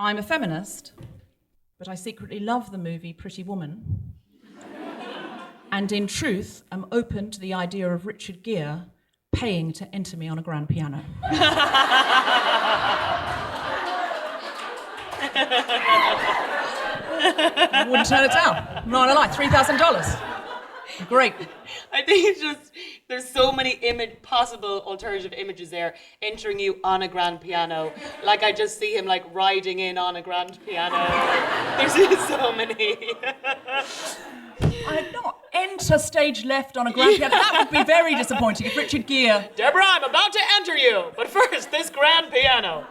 I'm a feminist, but I secretly love the movie Pretty Woman. And in truth, I'm open to the idea of Richard Gere paying to enter me on a grand piano. I wouldn't turn it down. I'm not gonna lie, $3,000. Great. I think it's just, there's so many possible alternative images there, entering you on a grand piano. Like, I just see him, like, riding in on a grand piano. There's just so many. I'd not enter stage left on a grand piano. That would be very disappointing if Richard Gere... Deborah, I'm about to enter you, but first, this grand piano.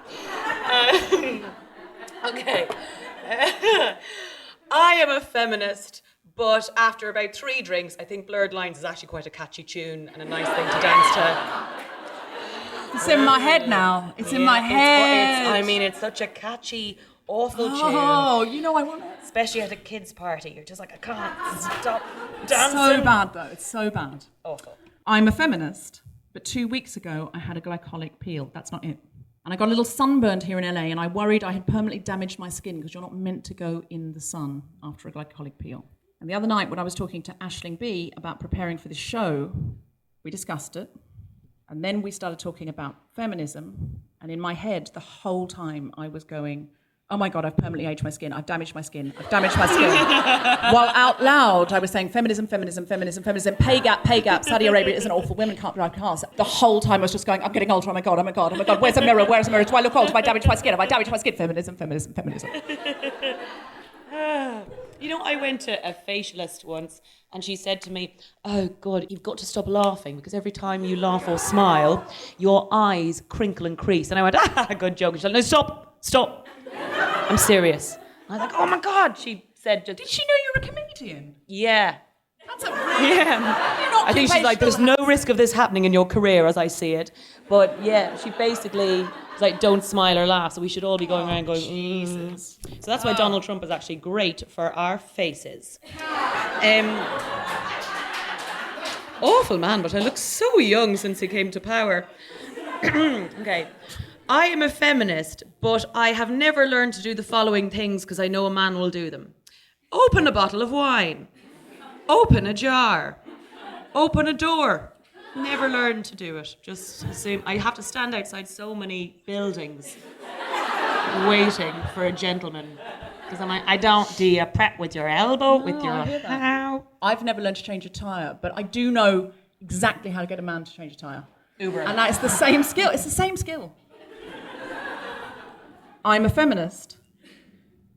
Okay. I am a feminist, but after about 3 drinks, I think Blurred Lines is actually quite a catchy tune and a nice thing to dance to. It's in my head now. It's in my head. It's such a catchy, awful tune. Oh, you know I want it. Especially at a kids' party. You're just like, I can't stop dancing. So bad, though. It's so bad. Awful. I'm a feminist, but 2 weeks ago, I had a glycolic peel. That's not it. And I got a little sunburned here in LA, and I worried I had permanently damaged my skin because you're not meant to go in the sun after a glycolic peel. And the other night, when I was talking to Aisling Bea about preparing for this show, we discussed it. And then we started talking about feminism. And in my head, the whole time, I was going, oh my God, I've permanently aged my skin. I've damaged my skin. I've damaged my skin. While out loud, I was saying feminism, feminism, feminism, feminism, pay gap, pay gap. Saudi Arabia isn't awful. Women can't drive cars. The whole time I was just going, I'm getting older. Oh my God, oh my God, oh my God. Where's a mirror? Where's a mirror? Do I look old? Have I damaged my skin? Have I damaged my skin? Feminism, feminism, feminism. You know, I went to a facialist once and she said to me, oh God, you've got to stop laughing because every time you laugh or smile, your eyes crinkle and crease. And I went, good joke. And she said, no, stop. I'm serious. And I was like, oh my God. She said, did she know you were a comedian? Yeah. That's a really... Yeah. I think she's like, there's no risk of this happening in your career as I see it. But yeah, she basically was like, don't smile or laugh. So we should all be going around going, Jesus. So that's why Donald Trump is actually great for our faces. Awful man, but I look so young since he came to power. Okay. I am a feminist, but I have never learned to do the following things because I know a man will do them. Open a bottle of wine. Open a jar. Open a door. Never learned to do it. Just assume I have to stand outside so many buildings waiting for a gentleman. Because I'm like, do you prep with your elbow, with your how? I've never learned to change a tyre, but I do know exactly how to get a man to change a tyre. Uber. And that is the same skill. It's the same skill. I'm a feminist,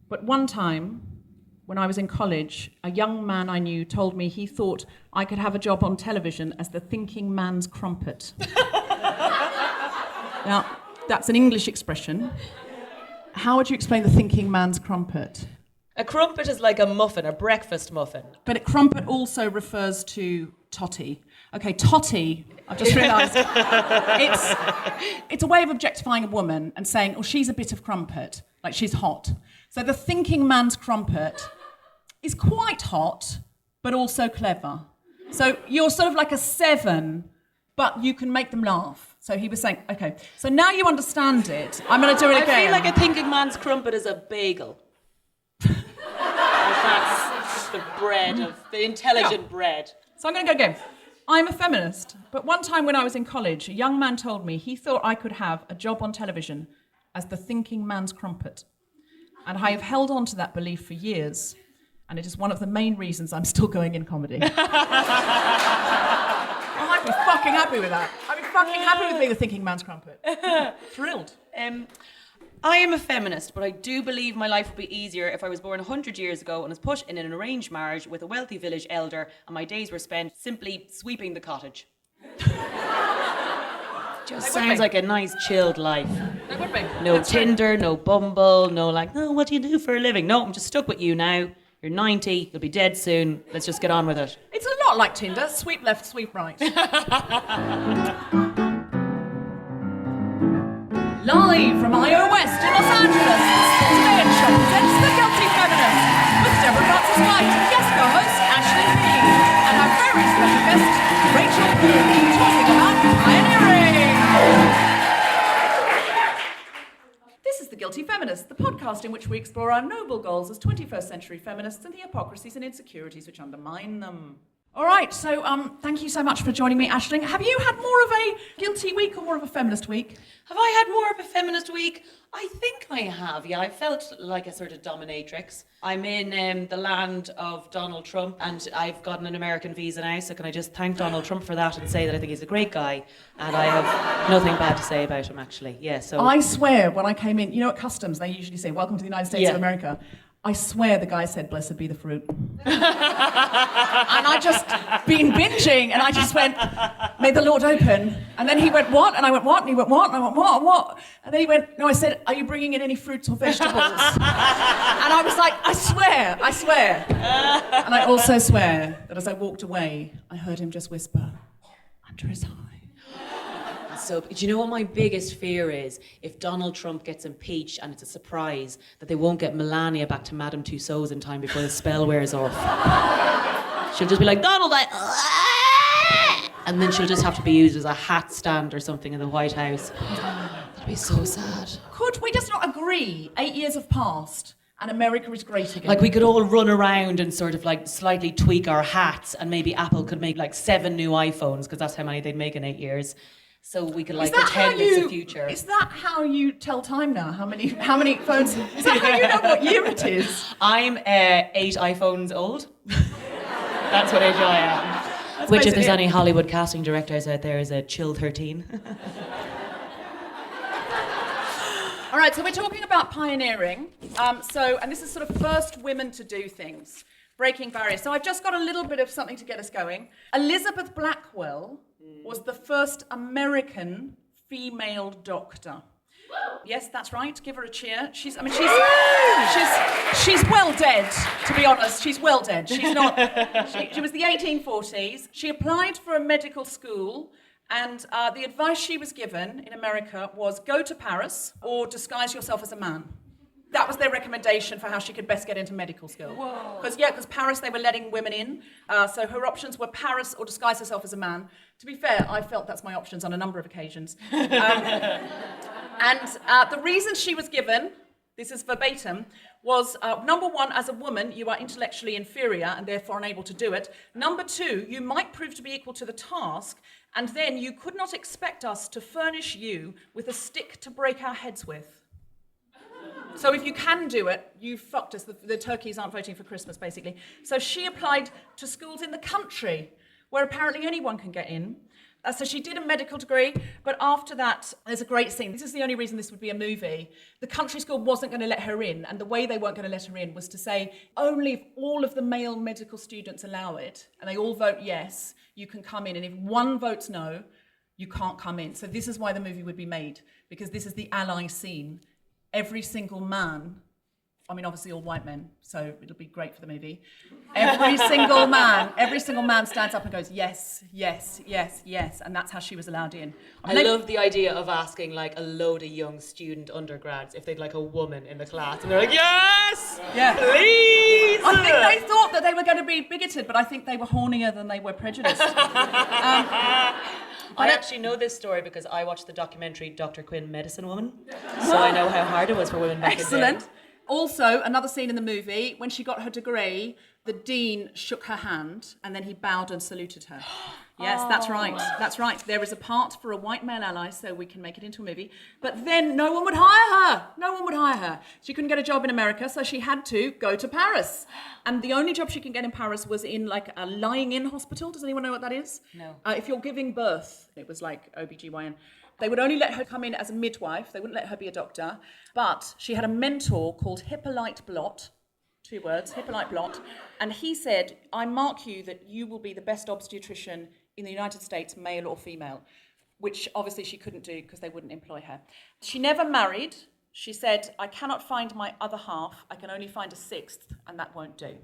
but one time, when I was in college, a young man I knew told me he thought I could have a job on television as the thinking man's crumpet. Now, that's an English expression. How would you explain the thinking man's crumpet? A crumpet is like a muffin, a breakfast muffin. But a crumpet also refers to totty. Okay, totty, I've just realised, it's a way of objectifying a woman and saying, oh, she's a bit of crumpet, like she's hot. So the thinking man's crumpet is quite hot, but also clever. So you're sort of like a 7, but you can make them laugh. So he was saying, okay, so now you understand it. I'm going to do it again. I feel like a thinking man's crumpet is a bagel. That's the bread of, the intelligent bread. So I'm going to go again. I'm a feminist, but one time when I was in college, a young man told me he thought I could have a job on television as the thinking man's crumpet. And I have held on to that belief for years, and it is one of the main reasons I'm still going in comedy. I'd be fucking happy with that. I'd be fucking happy with being the thinking man's crumpet. Thrilled. I am a feminist, but I do believe my life would be easier if I was born 100 years ago and was put in an arranged marriage with a wealthy village elder and my days were spent simply sweeping the cottage. Just sounds like a nice, chilled life. It would be. No Tinder, no Bumble, no like, oh, what do you do for a living? No, I'm just stuck with you now. You're 90, you'll be dead soon. Let's just get on with it. It's a lot like Tinder. Sweep left, sweep right. Live from IO West in Los Angeles, today Show presents The Guilty Feminist with Deborah Frances-White and guest co-host Aisling Bea and our very special guest Rachel Bea talking about pioneering. This is The Guilty Feminist, the podcast podcast in which we explore our noble goals as 21st century feminists and the hypocrisies and insecurities which undermine them. All right, so thank you so much for joining me, Aisling. Have you had more of a guilty week or more of a feminist week? Have I had more of a feminist week? I think I have, yeah. I felt like a sort of dominatrix. I'm in the land of Donald Trump, and I've gotten an American visa now, so can I just thank Donald Trump for that and say that I think he's a great guy, and I have nothing bad to say about him, actually. Yeah, so... I swear, when I came in, you know at customs, they usually say, welcome to the United States of America. I swear the guy said, blessed be the fruit. And I just been binging, and I just went, may the Lord open. And then he went, what? And I went, what? And he went, what? And I went, what? And then he went, no, I said, are you bringing in any fruits or vegetables? And I was like, I swear. And I also swear that as I walked away, I heard him just whisper, under his eye. So, do you know what my biggest fear is? If Donald Trump gets impeached and it's a surprise that they won't get Melania back to Madame Tussauds in time before the spell wears off. She'll just be like, Donald, and then she'll just have to be used as a hat stand or something in the White House. That'd be so sad. Could we just not agree 8 years have passed and America is great again? Like we could all run around and sort of like slightly tweak our hats, and maybe Apple could make like 7 new iPhones, because that's how many they'd make in 8 years. So we could like pretend it's the future. Is that how you tell time now? How many phones? Is that how you know what year it is? I'm 8 iPhones old. That's what age I am. Which, if there's any Hollywood casting directors out there, is a chill 13. All right, so we're talking about pioneering. And this is sort of first women to do things, breaking barriers. So I've just got a little bit of something to get us going. Elizabeth Blackwell was the first American female doctor. Yes, that's right. Give her a cheer. She's well dead, to be honest. She's well dead. She's not. She was the 1840s. She applied for a medical school, and the advice she was given in America was go to Paris or disguise yourself as a man. That was their recommendation for how she could best get into medical school. Because Paris, they were letting women in. So her options were Paris or disguise herself as a man. To be fair, I felt that's my options on a number of occasions. And the reason she was given, this is verbatim, was number one, as a woman, you are intellectually inferior and therefore unable to do it. Number two, you might prove to be equal to the task, and then you could not expect us to furnish you with a stick to break our heads with. So if you can do it, you fucked us. The turkeys aren't voting for Christmas, basically. So she applied to schools in the country, where apparently anyone can get in. So she did a medical degree, but after that, there's a great scene. This is the only reason this would be a movie. The country school wasn't going to let her in, and the way they weren't going to let her in was to say, only if all of the male medical students allow it, and they all vote yes, you can come in, and if one votes no, you can't come in. So this is why the movie would be made, because this is the ally scene. Every single man, I mean, obviously all white men, so it'll be great for the movie. Every single man stands up and goes, yes, yes, yes, yes. And that's how she was allowed in. I love the idea of asking like a load of young student undergrads if they'd like a woman in the class. And they're like, yes, please. I think they thought that they were going to be bigoted, but I think they were hornier than they were prejudiced. I actually know this story because I watched the documentary Dr. Quinn, Medicine Woman. So I know how hard it was for women back in the day. Excellent. Also, another scene in the movie, when she got her degree, the dean shook her hand and then he bowed and saluted her. Yes, that's right. That's right. There is a part for a white male ally, so we can make it into a movie. But then no one would hire her. No one would hire her. She couldn't get a job in America, so she had to go to Paris. And the only job she could get in Paris was in like a lying-in hospital. Does anyone know what that is? No. If you're giving birth, it was like OBGYN. They would only let her come in as a midwife. They wouldn't let her be a doctor. But she had a mentor called Hippolyte Blot. 2 words, Hippolyte Blot. And he said, I mark you that you will be the best obstetrician in the United States, male or female, which obviously she couldn't do because they wouldn't employ her. She never married. She said, I cannot find my other half. I can only find a sixth, and that won't do.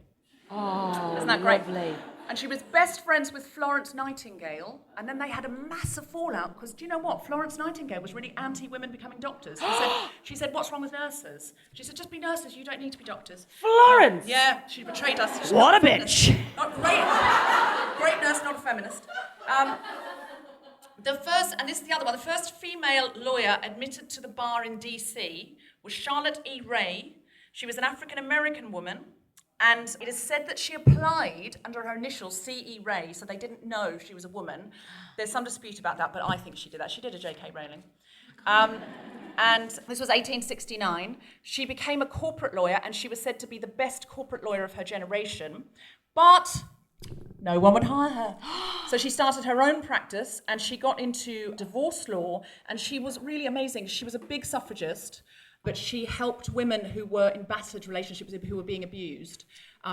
Oh, isn't that great? Lovely. And she was best friends with Florence Nightingale, and then they had a massive fallout because, do you know what? Florence Nightingale was really anti-women becoming doctors. She said, what's wrong with nurses? She said, just be nurses, you don't need to be doctors. Florence! Yeah, she betrayed us. What a bitch! Not great nurse, not a feminist. The first, and this is the other one, the first female lawyer admitted to the bar in DC was Charlotte E. Ray, She was an African-American woman, and it is said that she applied under her initials C.E. Ray, so they didn't know she was a woman. There's some dispute about that, but I think she did that. She did a J.K. Rowling. And this was 1869. She became a corporate lawyer, and she was said to be the best corporate lawyer of her generation, but no one would hire her. So she started her own practice, and she got into divorce law, and she was really amazing. She was a big suffragist, but she helped women who were in battered relationships, who were being abused,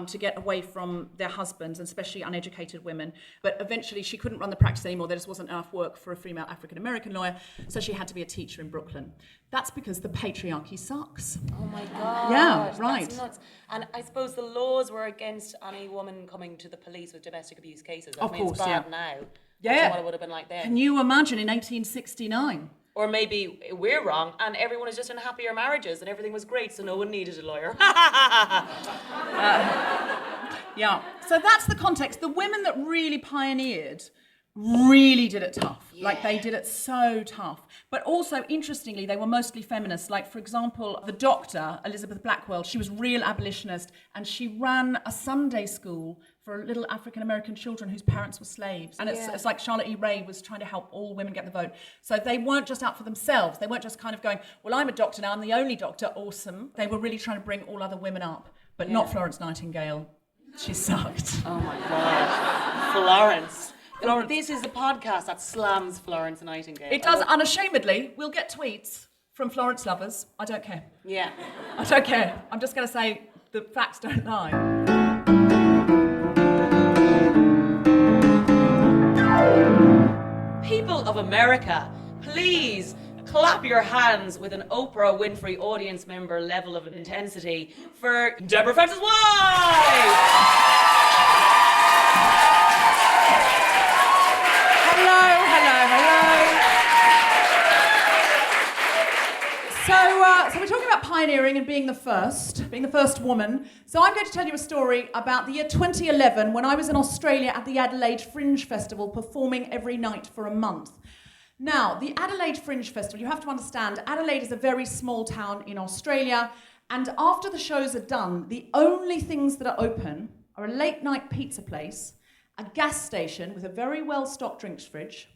to get away from their husbands, and especially uneducated women. But eventually she couldn't run the practice anymore. There just wasn't enough work for a female African-American lawyer, so she had to be a teacher in Brooklyn. That's because the patriarchy sucks. Oh my God. Yeah, right. That's nuts. And I suppose the laws were against any woman coming to the police with domestic abuse cases. Of course, it's bad yeah. now. Yeah. Imagine what it would have been like then. Can you imagine in 1869? Or maybe we're wrong and everyone is just in happier marriages and everything was great, so no one needed a lawyer. Yeah. So that's the context. The women that really pioneered really did it tough. Yeah. Like, they did it so tough. But also, interestingly, they were mostly feminists. Like, for example, the doctor, Elizabeth Blackwell, she was real abolitionist, and she ran a Sunday school for little African-American children whose parents were slaves. And it's like Charlotte E. Ray was trying to help all women get the vote. So they weren't just out for themselves. They weren't just kind of going, well, I'm a doctor now, I'm the only doctor, awesome. They were really trying to bring all other women up, but not Florence Nightingale. She sucked. Oh my God. Florence. Florence. This is the podcast that slams Florence Nightingale. It does, unashamedly. We'll get tweets from Florence lovers. I don't care. Yeah. I don't care. I'm just going to say the facts don't lie. People of America, please clap your hands with an Oprah Winfrey audience member level of intensity for Deborah Frances-White! So we're talking about pioneering and being the first woman. So I'm going to tell you a story about the year 2011 when I was in Australia at the Adelaide Fringe Festival performing every night for a month. Now, the Adelaide Fringe Festival, you have to understand, Adelaide is a very small town in Australia, and after the shows are done, the only things that are open are a late night pizza place, a gas station with a very well-stocked drinks fridge,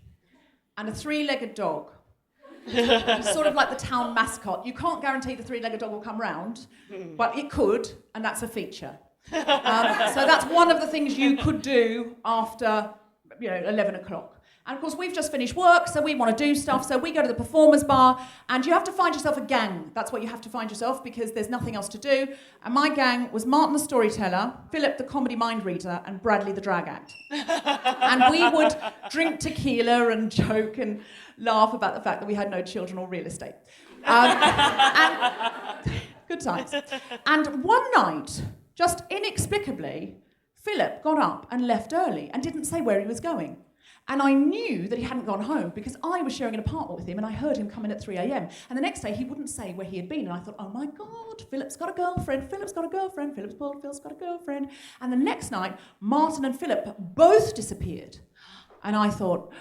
and a three-legged dog. It's sort of like the town mascot. You can't guarantee the three-legged dog will come round, but it could, and that's a feature. So that's one of the things you could do after, 11 o'clock. And of course, we've just finished work, so we want to do stuff. So we go to the performers bar, and you have to find yourself a gang. That's what you have to find yourself, because there's nothing else to do. And my gang was Martin the storyteller, Philip the comedy mind reader, and Bradley the drag act. And we would drink tequila and joke and laugh about the fact that we had no children or real estate. And good times. And one night, just inexplicably, Philip got up and left early and didn't say where he was going. And I knew that he hadn't gone home because I was sharing an apartment with him and I heard him come in at 3 a.m. And the next day he wouldn't say where he had been. And I thought, oh my God, Philip's got a girlfriend, Philip's got a girlfriend, Philip's got a girlfriend. And the next night, Martin and Philip both disappeared. And I thought,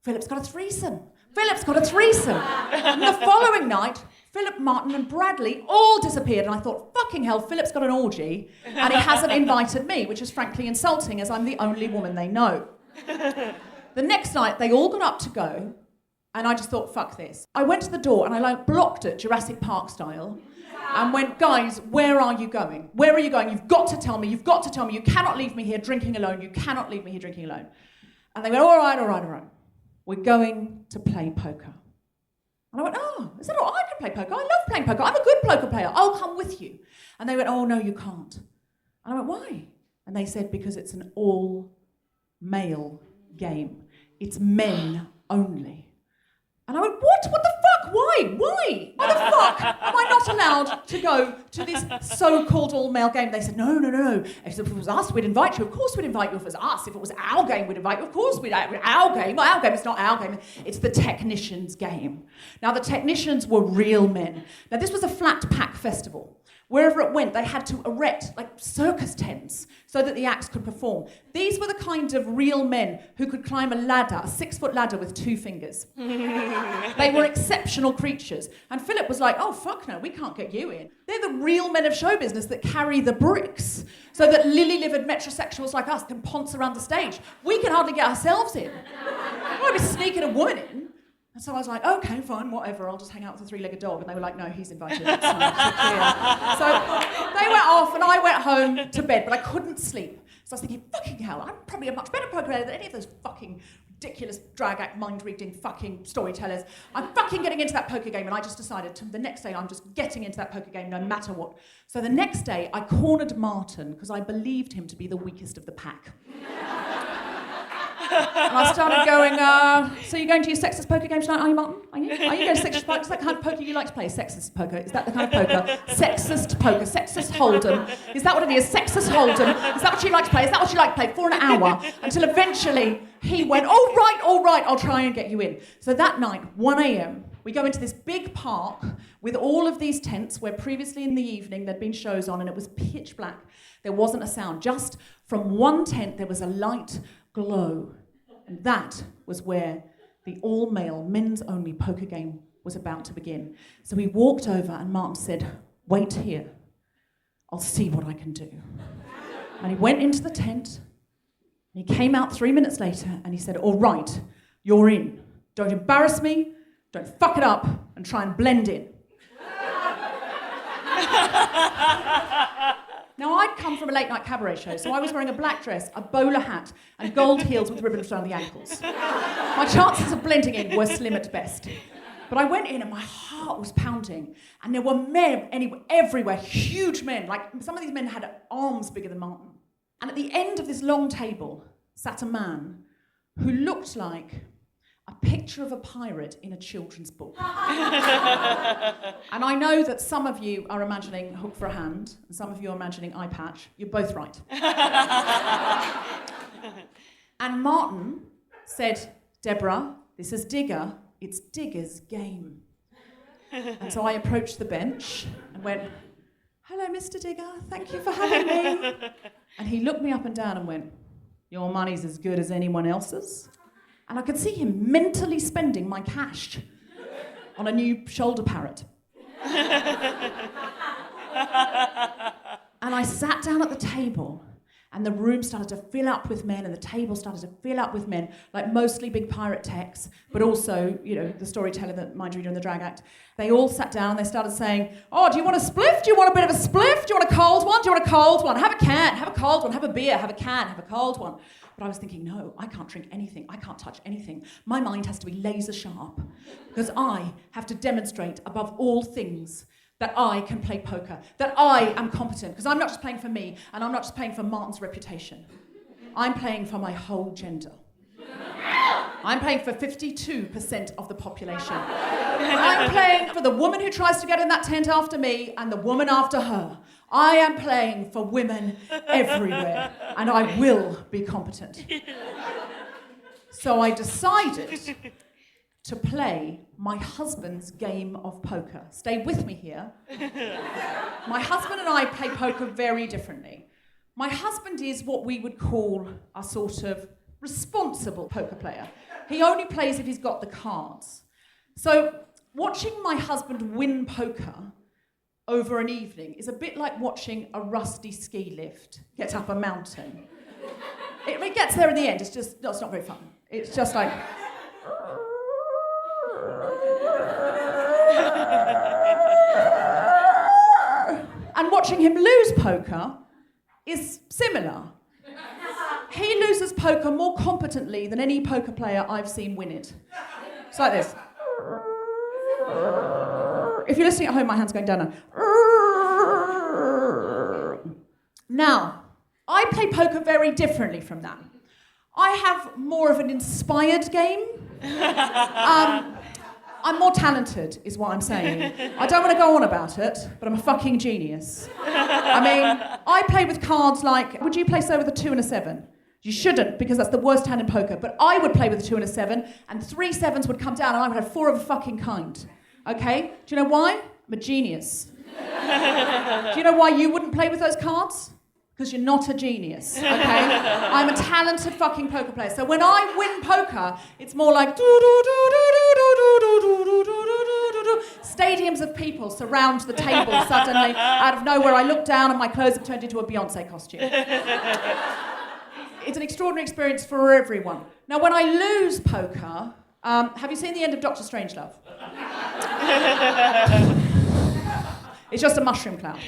Philip's got a threesome. Philip's got a threesome. And the following night, Philip, Martin and Bradley all disappeared. And I thought, fucking hell, Philip's got an orgy and he hasn't invited me, which is frankly insulting as I'm the only woman they know. The next night, they all got up to go, and I just thought, fuck this. I went to the door, and I blocked it, Jurassic Park style, and went, guys, where are you going? Where are you going? You've got to tell me. You cannot leave me here drinking alone. You cannot leave me here drinking alone. And they went, all right. We're going to play poker. And I went, oh, is that all right? I can play poker. I love playing poker. I'm a good poker player. I'll come with you. And they went, oh, no, you can't. And I went, why? And they said, because it's an all-male game. It's men only. And I went, what? What the fuck? Why? Why the fuck am I not allowed to go to this so-called all-male game? They said, no. If it was us, we'd invite you. Of course we'd invite you if it was us. If it was our game, we'd invite you. Of course we'd. Our game, it's not our game. It's the technicians' game. Now, the technicians were real men. Now, this was a flat pack festival, Wherever it went, they had to erect like circus tents so that the acts could perform. These were the kind of real men who could climb a ladder, a 6-foot ladder with 2 fingers. They were exceptional creatures. And Philip was like, oh, fuck no, we can't get you in. They're the real men of show business that carry the bricks so that lily-livered metrosexuals like us can ponce around the stage. We can hardly get ourselves in. Why are we sneaking a woman in? And so I was like, okay, fine, whatever, I'll just hang out with a 3-legged dog. And they were like, no, he's invited. It's fine, so they went off and I went home to bed, but I couldn't sleep. So I was thinking, fucking hell, I'm probably a much better poker player than any of those fucking ridiculous drag act, mind-reading fucking storytellers. I'm fucking getting into that poker game, and I just decided the next day I'm just getting into that poker game no matter what. So the next day I cornered Martin because I believed him to be the weakest of the pack. And I started going, so you're going to your sexist poker game tonight, are you, Martin? Are you going to sexist poker? Is that the kind of poker you like to play? Sexist poker? Is that the kind of poker? Sexist poker, sexist hold'em. Is that what it is? Sexist hold'em. Is that what you like to play? Is that what you like to play? For an hour. Until eventually he went, all right, I'll try and get you in. So that night, 1 a.m, we go into this big park with all of these tents where previously in the evening there'd been shows on and it was pitch black. There wasn't a sound. Just from one tent there was a light glow. And that was where the all-male, men's-only poker game was about to begin. So we walked over and Martin said, wait here. I'll see what I can do. And he went into the tent. And he came out 3 minutes later and he said, all right, you're in. Don't embarrass me, don't fuck it up, and try and blend in. Now, I'd come from a late-night cabaret show, so I was wearing a black dress, a bowler hat, and gold heels with ribbons around the ankles. My chances of blending in were slim at best. But I went in and my heart was pounding, and there were men everywhere, huge men. Like, some of these men had arms bigger than Martin. And at the end of this long table sat a man who looked like a picture of a pirate in a children's book. And I know that some of you are imagining Hook for a Hand, and some of you are imagining Eye Patch. You're both right. And Martin said, Deborah, this is Digger. It's Digger's game. And so I approached the bench and went, hello, Mr. Digger. Thank you for having me. And he looked me up and down and went, your money's as good as anyone else's. And I could see him mentally spending my cash on a new shoulder parrot. And I sat down at the table, and the room started to fill up with men, and the table started to fill up with men, like mostly big pirate techs, but also, you know, the storyteller, the mind reader, and the drag act. They all sat down, and they started saying, oh, do you want a spliff? Do you want a bit of a spliff? Do you want a cold one? Do you want a cold one? Have a can, have a cold one, have a beer, have a can, have a cold one. But I was thinking, no, I can't drink anything. I can't touch anything. My mind has to be laser sharp because I have to demonstrate above all things that I can play poker, that I am competent, because I'm not just playing for me and I'm not just playing for Martin's reputation. I'm playing for my whole gender. I'm playing for 52% of the population. I'm playing for the woman who tries to get in that tent after me and the woman after her. I am playing for women everywhere, and I will be competent. So I decided to play my husband's game of poker. Stay with me here. My husband and I play poker very differently. My husband is what we would call a sort of responsible poker player. He only plays if he's got the cards. So watching my husband win poker over an evening is a bit like watching a rusty ski lift get up a mountain. It gets there in the end, it's not very fun. It's just like... And watching him lose poker is similar. He loses poker more competently than any poker player I've seen win it. It's like this. If you're listening at home, my hand's going down now. Now, I play poker very differently from that. I have more of an inspired game. I'm more talented, is what I'm saying. I don't want to go on about it, but I'm a fucking genius. I mean, I play with cards like, would you play so with a 2 and a 7? You shouldn't, because that's the worst hand in poker. But I would play with a 2 and a 7, and 3 7s would come down, and I would have 4 of a fucking kind. Okay? Do you know why? I'm a genius. Do you know why you wouldn't play with those cards? Because you're not a genius, okay? I'm a talented fucking poker player. So when I win poker, it's more like stadiums of people surround the table suddenly. Out of nowhere, I look down and my clothes have turned into a Beyonce costume. It's an extraordinary experience for everyone. Now, when I lose poker, have you seen the end of Dr. Strangelove? It's just a mushroom cloud.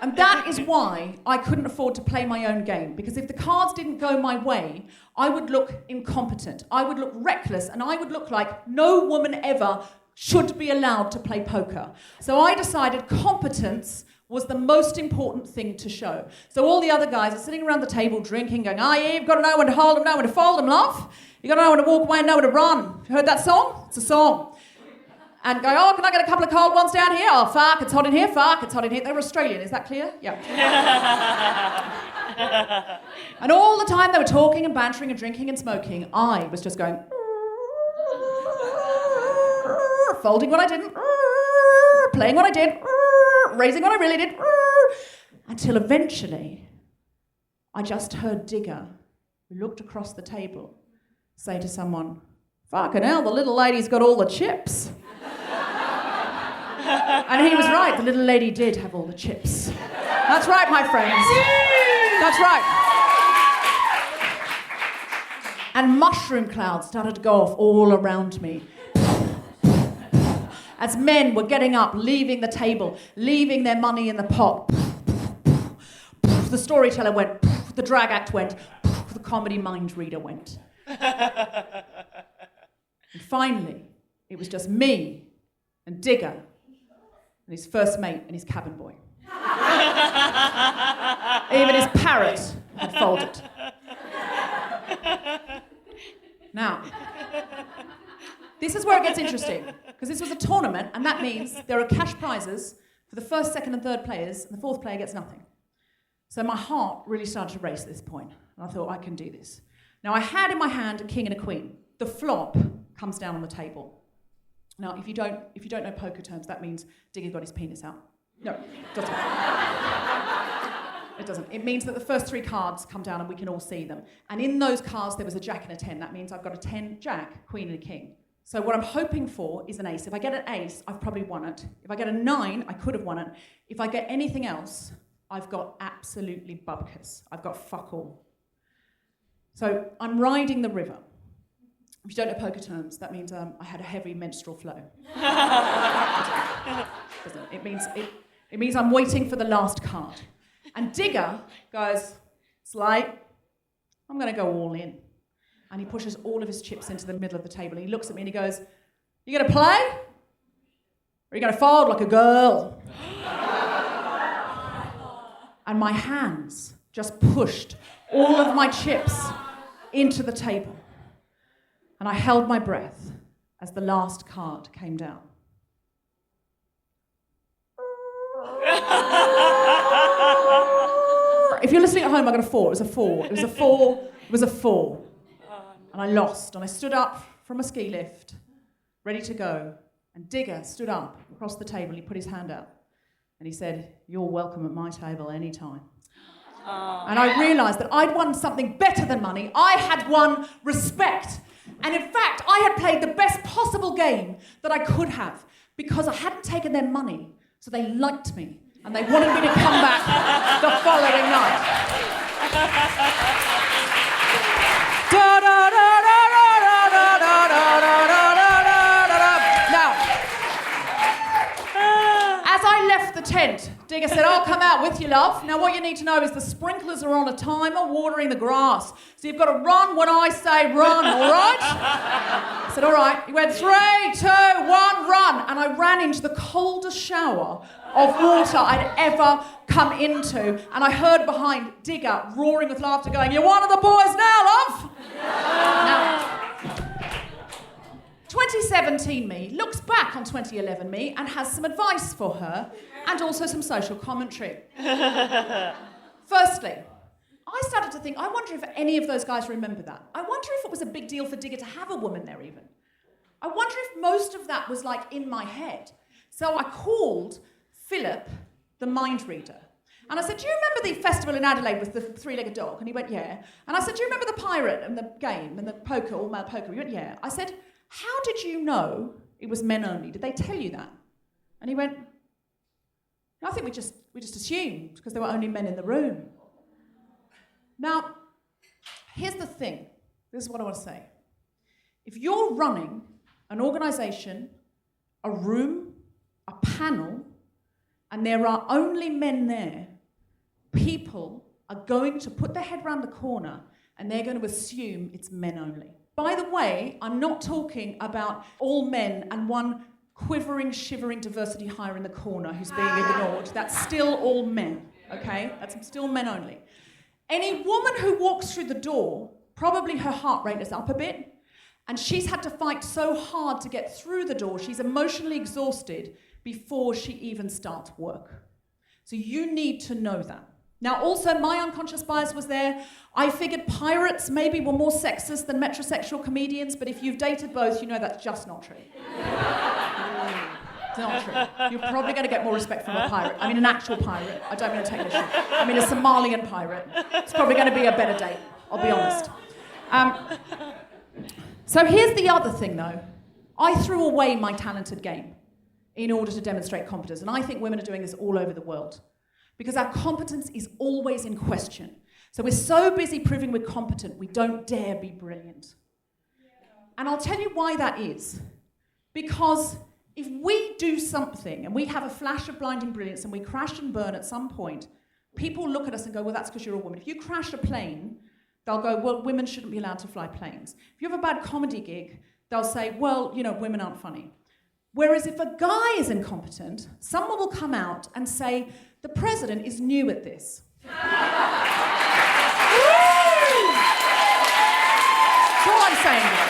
And that is why I couldn't afford to play my own game, because if the cards didn't go my way, I would look incompetent, I would look reckless, and I would look like no woman ever should be allowed to play poker. So I decided competence was the most important thing to show. So all the other guys are sitting around the table drinking, going, yeah, you've got to know when to hold them, know when to fold them, love. You've got to know when to walk away and know when to run. You heard that song? It's a song. And go, oh, can I get a couple of cold ones down here? Oh, fuck, it's hot in here, fuck, it's hot in here. They were Australian, is that clear? Yeah. And all the time they were talking and bantering and drinking and smoking, I was just going, folding what I didn't, playing what I did, raising what I really did, until eventually I just heard Digger, who looked across the table, say to someone, fucking hell, the little lady's got all the chips. And he was right, the little lady did have all the chips. That's right, my friends. That's right. And mushroom clouds started to go off all around me. As men were getting up, leaving the table, leaving their money in the pot. The storyteller went, the drag act went, the comedy mind reader went. And finally, it was just me and Digger and his first mate and his cabin boy. Even his parrot had folded. Now, this is where it gets interesting, because this was a tournament, and that means there are cash prizes for the first, second, and third players, and the fourth player gets nothing. So my heart really started to race at this point, and I thought, I can do this. Now, I had in my hand a king and a queen. The flop comes down on the table. Now, if you don't know poker terms, that means Digger got his penis out. No, it doesn't. It doesn't. It means that the first three cards come down and we can all see them. And in those cards, there was a jack and a 10. That means I've got a 10 jack, queen, and a king. So what I'm hoping for is an ace. If I get an ace, I've probably won it. If I get a 9, I could have won it. If I get anything else, I've got absolutely bubkus. I've got fuck all. So I'm riding the river. If you don't know poker terms, that means I had a heavy menstrual flow. It means I'm waiting for the last card. And Digger goes, it's late, I'm going to go all in. And he pushes all of his chips into the middle of the table. And he looks at me and he goes, you going to play? Or are you going to fold like a girl? And my hands just pushed all of my chips into the table. And I held my breath as the last card came down. If you're listening at home, I got a 4. It was a 4. It was a 4. It was a 4. And I lost. And I stood up from a ski lift, ready to go. And Digger stood up across the table. He put his hand out. And he said, you're welcome at my table anytime. And I realised that I'd won something better than money. I had won respect. And in fact, I had played the best possible game that I could have, because I hadn't taken their money, so they liked me, and they wanted me to come back the following night. Now, as I left the tent, Digger said, I'll come out with you, love. Now, what you need to know is the sprinklers are on a timer watering the grass. So you've got to run when I say run, all right? I said, all right. He went, 3, 2, 1, run. And I ran into the coldest shower of water I'd ever come into. And I heard behind Digger roaring with laughter going, you're one of the boys now, love. Now, 2017 me looks back on 2011 me and has some advice for her and also some social commentary. Firstly, I started to think, I wonder if any of those guys remember that. I wonder if it was a big deal for Digger to have a woman there even. I wonder if most of that was like in my head. So I called Philip the mind reader. And I said, do you remember the festival in Adelaide with the three-legged dog? And he went, yeah. And I said, do you remember the pirate and the game and the poker, all-male poker? He went, yeah. I said, how did you know it was men only? Did they tell you that? And he went, I think we just assumed because there were only men in the room. Now, here's the thing. This is what I want to say. If you're running an organisation, a room, a panel, and there are only men there, people are going to put their head around the corner and they're going to assume it's men only. By the way, I'm not talking about all men and one quivering, shivering diversity hire in the corner who's being ignored. That's still all men, okay? That's still men only. Any woman who walks through the door, probably her heart rate is up a bit, and she's had to fight so hard to get through the door, she's emotionally exhausted before she even starts work. So you need to know that. Now, also, my unconscious bias was there. I figured pirates maybe were more sexist than metrosexual comedians, but if you've dated both, you know that's just not true. It's not true. You're probably going to get more respect from a pirate. I mean, an actual pirate. I don't mean a technician. I mean, a Somalian pirate. It's probably going to be a better date, I'll be honest. So here's the other thing, though. I threw away my talented game in order to demonstrate competence, and I think women are doing this all over the world. Because our competence is always in question. So we're so busy proving we're competent, we don't dare be brilliant. And I'll tell you why that is. Because if we do something and we have a flash of blinding brilliance and we crash and burn at some point, people look at us and go, well, that's because you're a woman. If you crash a plane, they'll go, well, women shouldn't be allowed to fly planes. If you have a bad comedy gig, they'll say, well, you know, women aren't funny. Whereas if a guy is incompetent, someone will come out and say, the president is new at this. That's all I'm saying there.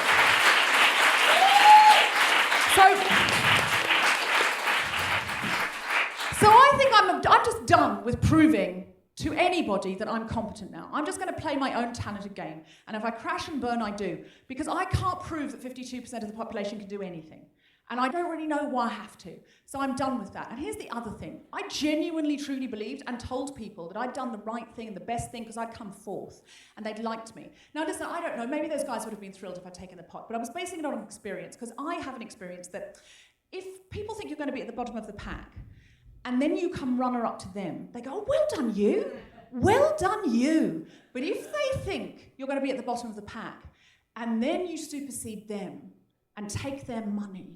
So I think I'm just done with proving to anybody that I'm competent now. I'm just going to play my own talented game. And if I crash and burn, I do. Because I can't prove that 52% of the population can do anything. And I don't really know why I have to. So I'm done with that. And here's the other thing. I genuinely, truly believed and told people that I'd done the right thing and the best thing because I'd come forth and they'd liked me. Now listen, I don't know, maybe those guys would have been thrilled if I'd taken the pot, but I was basing it on experience because I have an experience that if people think you're going to be at the bottom of the pack and then you come runner-up to them, they go, oh, well done you. Well done you. But if they think you're going to be at the bottom of the pack and then you supersede them and take their money,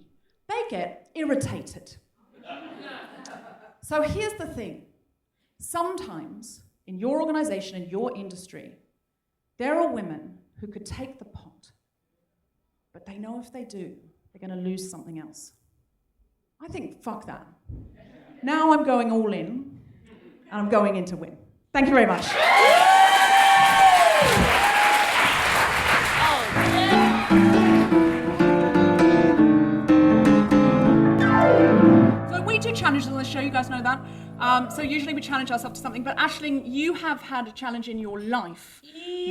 they get irritated. So here's the thing. Sometimes in your organization, in your industry, there are women who could take the pot, but they know if they do, they're going to lose something else. I think, fuck that. Now I'm going all in, and I'm going in to win. Thank you very much. Challenges on the show, you guys know that. So usually we challenge ourselves to something, but Aisling, you have had a challenge in your life,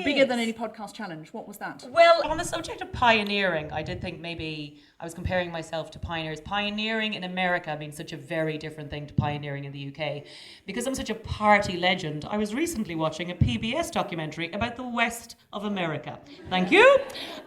bigger than any podcast challenge. What was that? Well, on the subject of pioneering, I did think maybe I was comparing myself to pioneers. Pioneering in America means such a very different thing to pioneering in the UK. Because I'm such a party legend, I was recently watching a PBS documentary about the West of America. Thank you.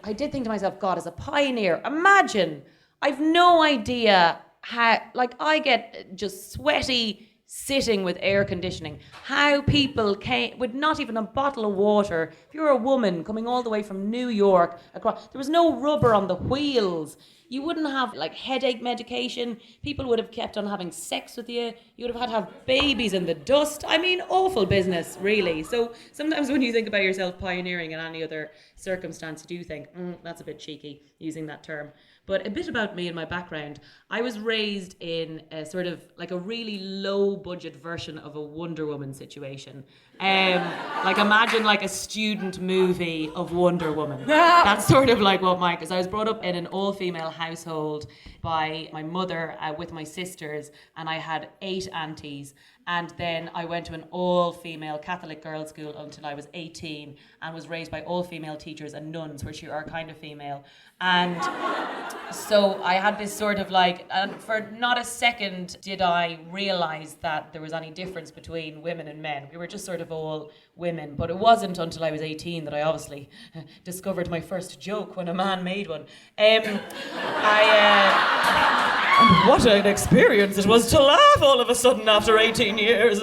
I did think to myself, God, as a pioneer, imagine, I've no idea how, like, I get just sweaty sitting with air conditioning. How people came with not even a bottle of water. If you're a woman coming all the way from New York across, there was no rubber on the wheels. You wouldn't have like headache medication. People would have kept on having sex with you. You would have had to have babies in the dust. I mean, awful business, really. So sometimes when you think about yourself pioneering in any other circumstance, you do think, that's a bit cheeky using that term. But a bit about me and my background. I was raised in a sort of like a really low budget version of a Wonder Woman situation. Like imagine like a student movie of Wonder Woman. That's sort of like what because I was brought up in an all-female household by my mother with my sisters, and I had 8 aunties. And then I went to an all-female Catholic girls' school until I was 18 and was raised by all-female teachers and nuns, which are kind of female. And so I had this sort of like, and for not a second did I realize that there was any difference between women and men. We were just sort of all women. But it wasn't until I was 18 that I obviously discovered my first joke when a man made one. What an experience it was to laugh all of a sudden after 18 years.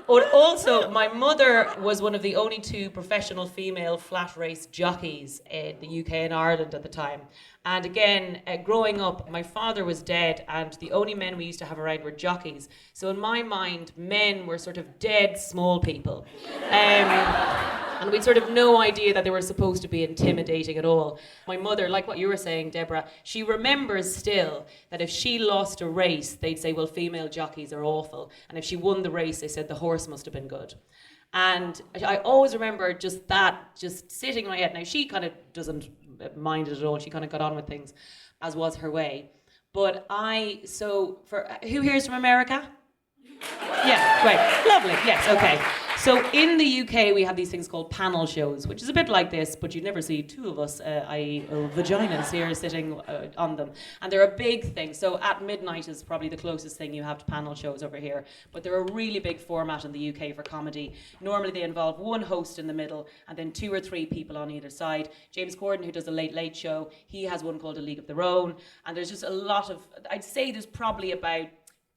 But also, my mother was one of the only 2 professional female flat race jockeys in the UK and Ireland at the time. And again, growing up, my father was dead and the only men we used to have around were jockeys. So in my mind, men were sort of dead small people. And we'd sort of no idea that they were supposed to be intimidating at all. My mother, like what you were saying, Deborah, she remembers still that if she lost a race, they'd say, well, female jockeys are awful. And if she won the race, they said the horse must have been good. And I always remember just that, just sitting in my head. Now, she kind of doesn't mind it at all. She kind of got on with things, as was her way. But who here is from America? Yeah, right, lovely, yes, okay. So in the UK, we have these things called panel shows, which is a bit like this, but you'd never see 2 of us, i.e. vaginas here sitting on them. And they're a big thing. So at midnight is probably the closest thing you have to panel shows over here. But they're a really big format in the UK for comedy. Normally they involve one host in the middle and then 2 or 3 people on either side. James Corden, who does the Late Late Show, he has one called A League of Their Own. And there's just a lot of, I'd say there's probably about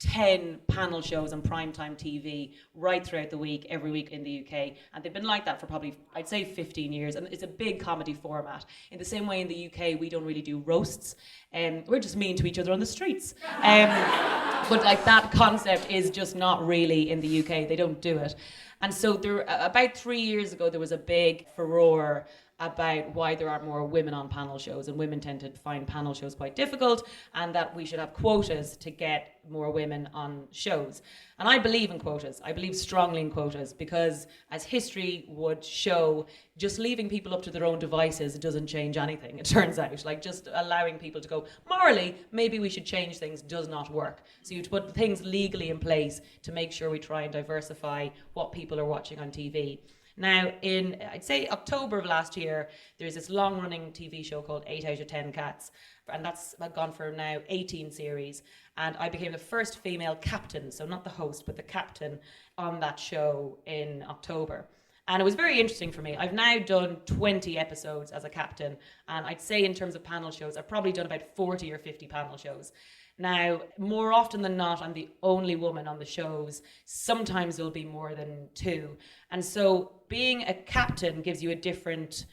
10 panel shows on primetime TV right throughout the week, every week in the UK. And they've been like that for probably, I'd say 15 years. And it's a big comedy format. In the same way in the UK, we don't really do roasts. We're just mean to each other on the streets. But like that concept is just not really in the UK. They don't do it. And so about 3 years ago, there was a big furore about why there aren't more women on panel shows, and women tend to find panel shows quite difficult, and that we should have quotas to get more women on shows. And I believe in quotas. I believe strongly in quotas because, as history would show, just leaving people up to their own devices doesn't change anything, it turns out. Like, just allowing people to go, morally, maybe we should change things, does not work. So you have to put things legally in place to make sure we try and diversify what people are watching on TV. Now, in, I'd say, October of last year, there's this long-running TV show called 8 out of 10 Cats, and that's gone for now 18 series, and I became the first female captain, so not the host, but the captain on that show in October. And it was very interesting for me. I've now done 20 episodes as a captain, and I'd say in terms of panel shows, I've probably done about 40 or 50 panel shows. Now, more often than not, I'm the only woman on the shows. Sometimes there'll be more than 2. And so being a captain gives you a different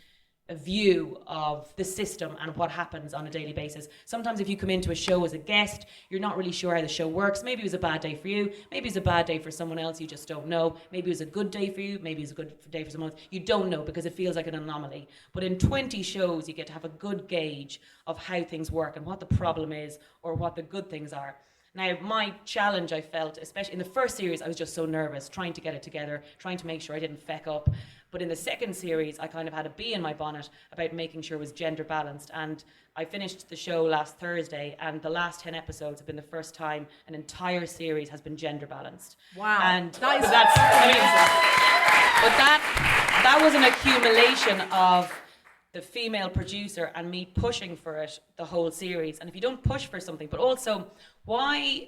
view of the system and what happens on a daily basis. Sometimes if you come into a show as a guest, you're not really sure how the show works. Maybe it was a bad day for you. Maybe it's a bad day for someone else. You just don't know. Maybe it was a good day for you. Maybe it's a good day for someone else. You don't know because it feels like an anomaly. But in 20 shows, you get to have a good gauge of how things work and what the problem is or what the good things are. Now, my challenge, I felt, especially in the first series, I was just so nervous, trying to get it together, trying to make sure I didn't feck up. But in the second series, I kind of had a bee in my bonnet about making sure it was gender balanced. And I finished the show last Thursday, and the last 10 episodes have been the first time an entire series has been gender balanced. Wow. And that's amazing. But that was an accumulation of the female producer and me pushing for it the whole series. And if you don't push for something, but also why...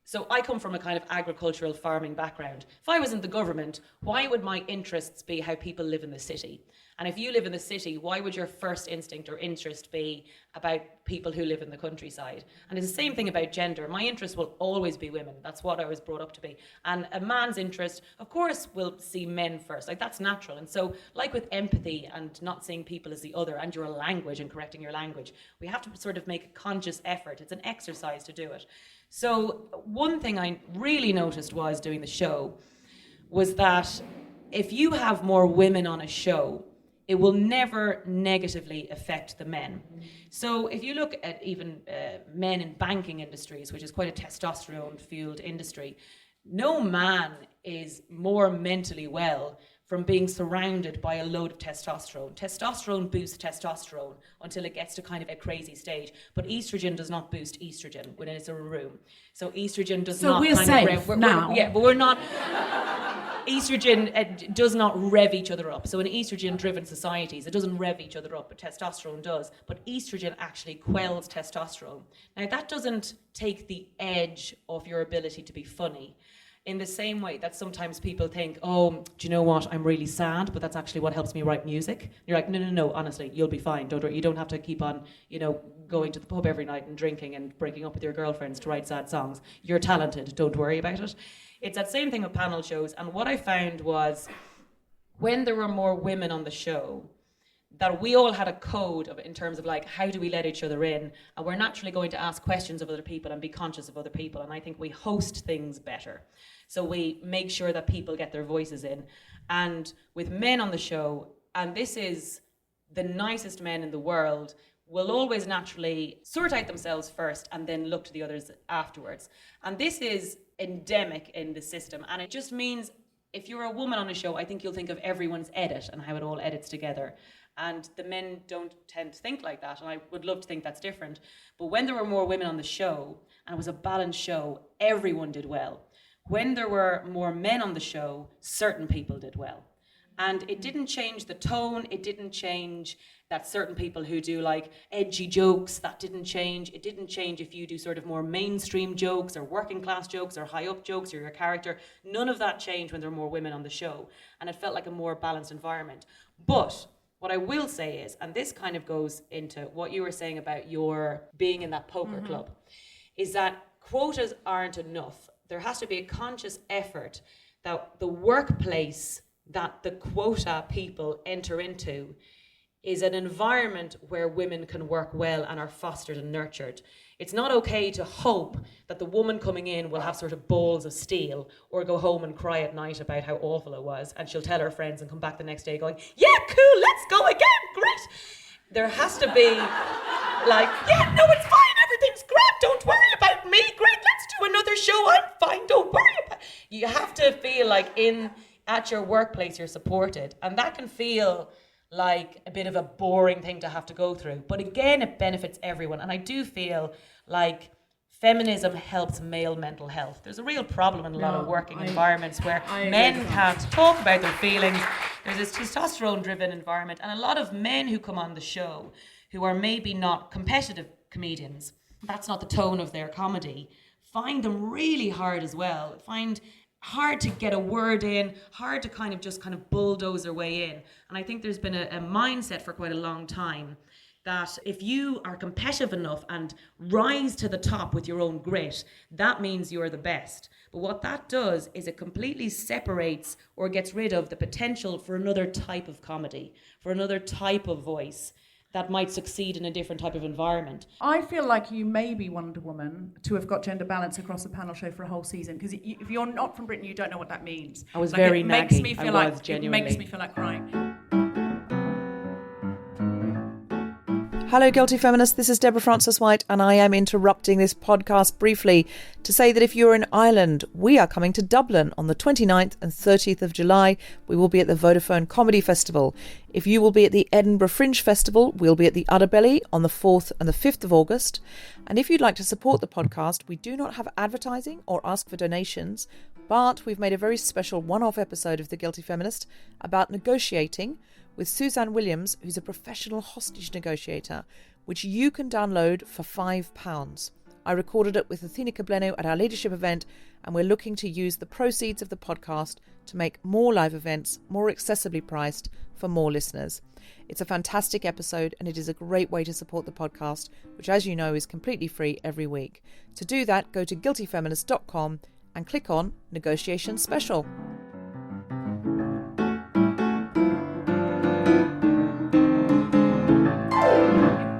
So I come from a kind of agricultural farming background. If I was in the government, why would my interests be how people live in the city? And if you live in the city, why would your first instinct or interest be about people who live in the countryside? And it's the same thing about gender. My interest will always be women. That's what I was brought up to be. And a man's interest, of course, will see men first. Like, that's natural. And so, like with empathy and not seeing people as the other and your language and correcting your language, we have to sort of make a conscious effort. It's an exercise to do it. So one thing I really noticed was doing the show was that if you have more women on a show, it will never negatively affect the men. So if you look at even men in banking industries, which is quite a testosterone-fueled industry, no man is more mentally well from being surrounded by a load of testosterone. Testosterone boosts testosterone until it gets to kind of a crazy stage. But estrogen does not boost estrogen when it's in a room. So estrogen does not... So we're safe now. But we're not... Estrogen does not rev each other up. So in estrogen-driven societies, it doesn't rev each other up, but testosterone does. But estrogen actually quells testosterone. Now, that doesn't take the edge off your ability to be funny. In the same way that sometimes people think, oh, do you know what, I'm really sad, but that's actually what helps me write music. You're like, no, honestly, you'll be fine. Don't worry. You don't have to keep on, going to the pub every night and drinking and breaking up with your girlfriends to write sad songs. You're talented. Don't worry about it. It's that same thing with panel shows. And what I found was when there were more women on the show, that we all had a code in terms of like, how do we let each other in? And we're naturally going to ask questions of other people and be conscious of other people. And I think we host things better. So we make sure that people get their voices in. And with men on the show, and this is the nicest men in the world, will always naturally sort out themselves first and then look to the others afterwards. And this is endemic in the system. And it just means if you're a woman on a show, I think you'll think of everyone's edit and how it all edits together. And the men don't tend to think like that. And I would love to think that's different. But when there were more women on the show and it was a balanced show, everyone did well. When there were more men on the show, certain people did well. And it didn't change the tone. It didn't change that certain people who do like edgy jokes, that didn't change. It didn't change if you do sort of more mainstream jokes or working class jokes or high up jokes or your character. None of that changed when there were more women on the show. And it felt like a more balanced environment. But what I will say is, and this kind of goes into what you were saying about your being in that poker club, is that quotas aren't enough. There has to be a conscious effort that the workplace that the quota people enter into is an environment where women can work well and are fostered and nurtured. It's not okay to hope that the woman coming in will have sort of balls of steel or go home and cry at night about how awful it was, and she'll tell her friends and come back the next day going, yeah, cool, let's go again, great. There has to be like, yeah, no, it's fine, everything's great, don't worry about me, great, let's do another show, I'm fine, don't worry about it. You have to feel like at your workplace you're supported, and that can feel like a bit of a boring thing to have to go through. But again, it benefits everyone. And I do feel like feminism helps male mental health. There's a real problem in a lot of working environments where men can't talk about their feelings. There's this testosterone-driven environment. And a lot of men who come on the show who are maybe not competitive comedians, that's not the tone of their comedy, find them really hard as well. Find hard to get a word in, hard to kind of bulldoze their way in. And I think there's been a mindset for quite a long time that if you are competitive enough and rise to the top with your own grit, that means you're the best. But what that does is it completely separates or gets rid of the potential for another type of comedy, for another type of voice that might succeed in a different type of environment. I feel like you may be Wonder Woman to have got gender balance across a panel show for a whole season, because if you're not from Britain, you don't know what that means. I was very naggy. It makes me feel like crying. Hello, Guilty Feminist. This is Deborah Frances-White, and I am interrupting this podcast briefly to say that if you're in Ireland, we are coming to Dublin on the 29th and 30th of July. We will be at the Vodafone Comedy Festival. If you will be at the Edinburgh Fringe Festival, we'll be at the Udderbelly on the 4th and the 5th of August. And if you'd like to support the podcast, we do not have advertising or ask for donations, but we've made a very special one-off episode of The Guilty Feminist about negotiating with Suzanne Williams, who's a professional hostage negotiator, which you can download for £5. I recorded it with Athena Kableno at our leadership event, and we're looking to use the proceeds of the podcast to make more live events more accessibly priced for more listeners. It's a fantastic episode, and it is a great way to support the podcast, which, as you know, is completely free every week. To do that, go to guiltyfeminist.com and click on Negotiation Special.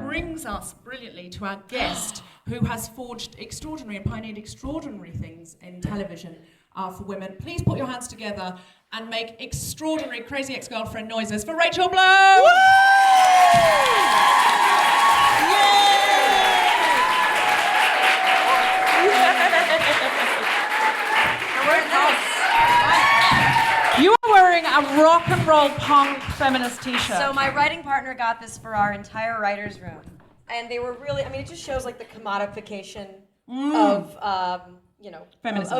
Brings us brilliantly to our guest, who has forged extraordinary and pioneered extraordinary things in television for women. Please put your hands together and make extraordinary Crazy Ex-Girlfriend noises for Rachel Blow! You are wearing wearing a rock and roll punk feminist t-shirt. So my writing partner got this for our entire writer's room. And they were really, I mean, it just shows like the commodification of, of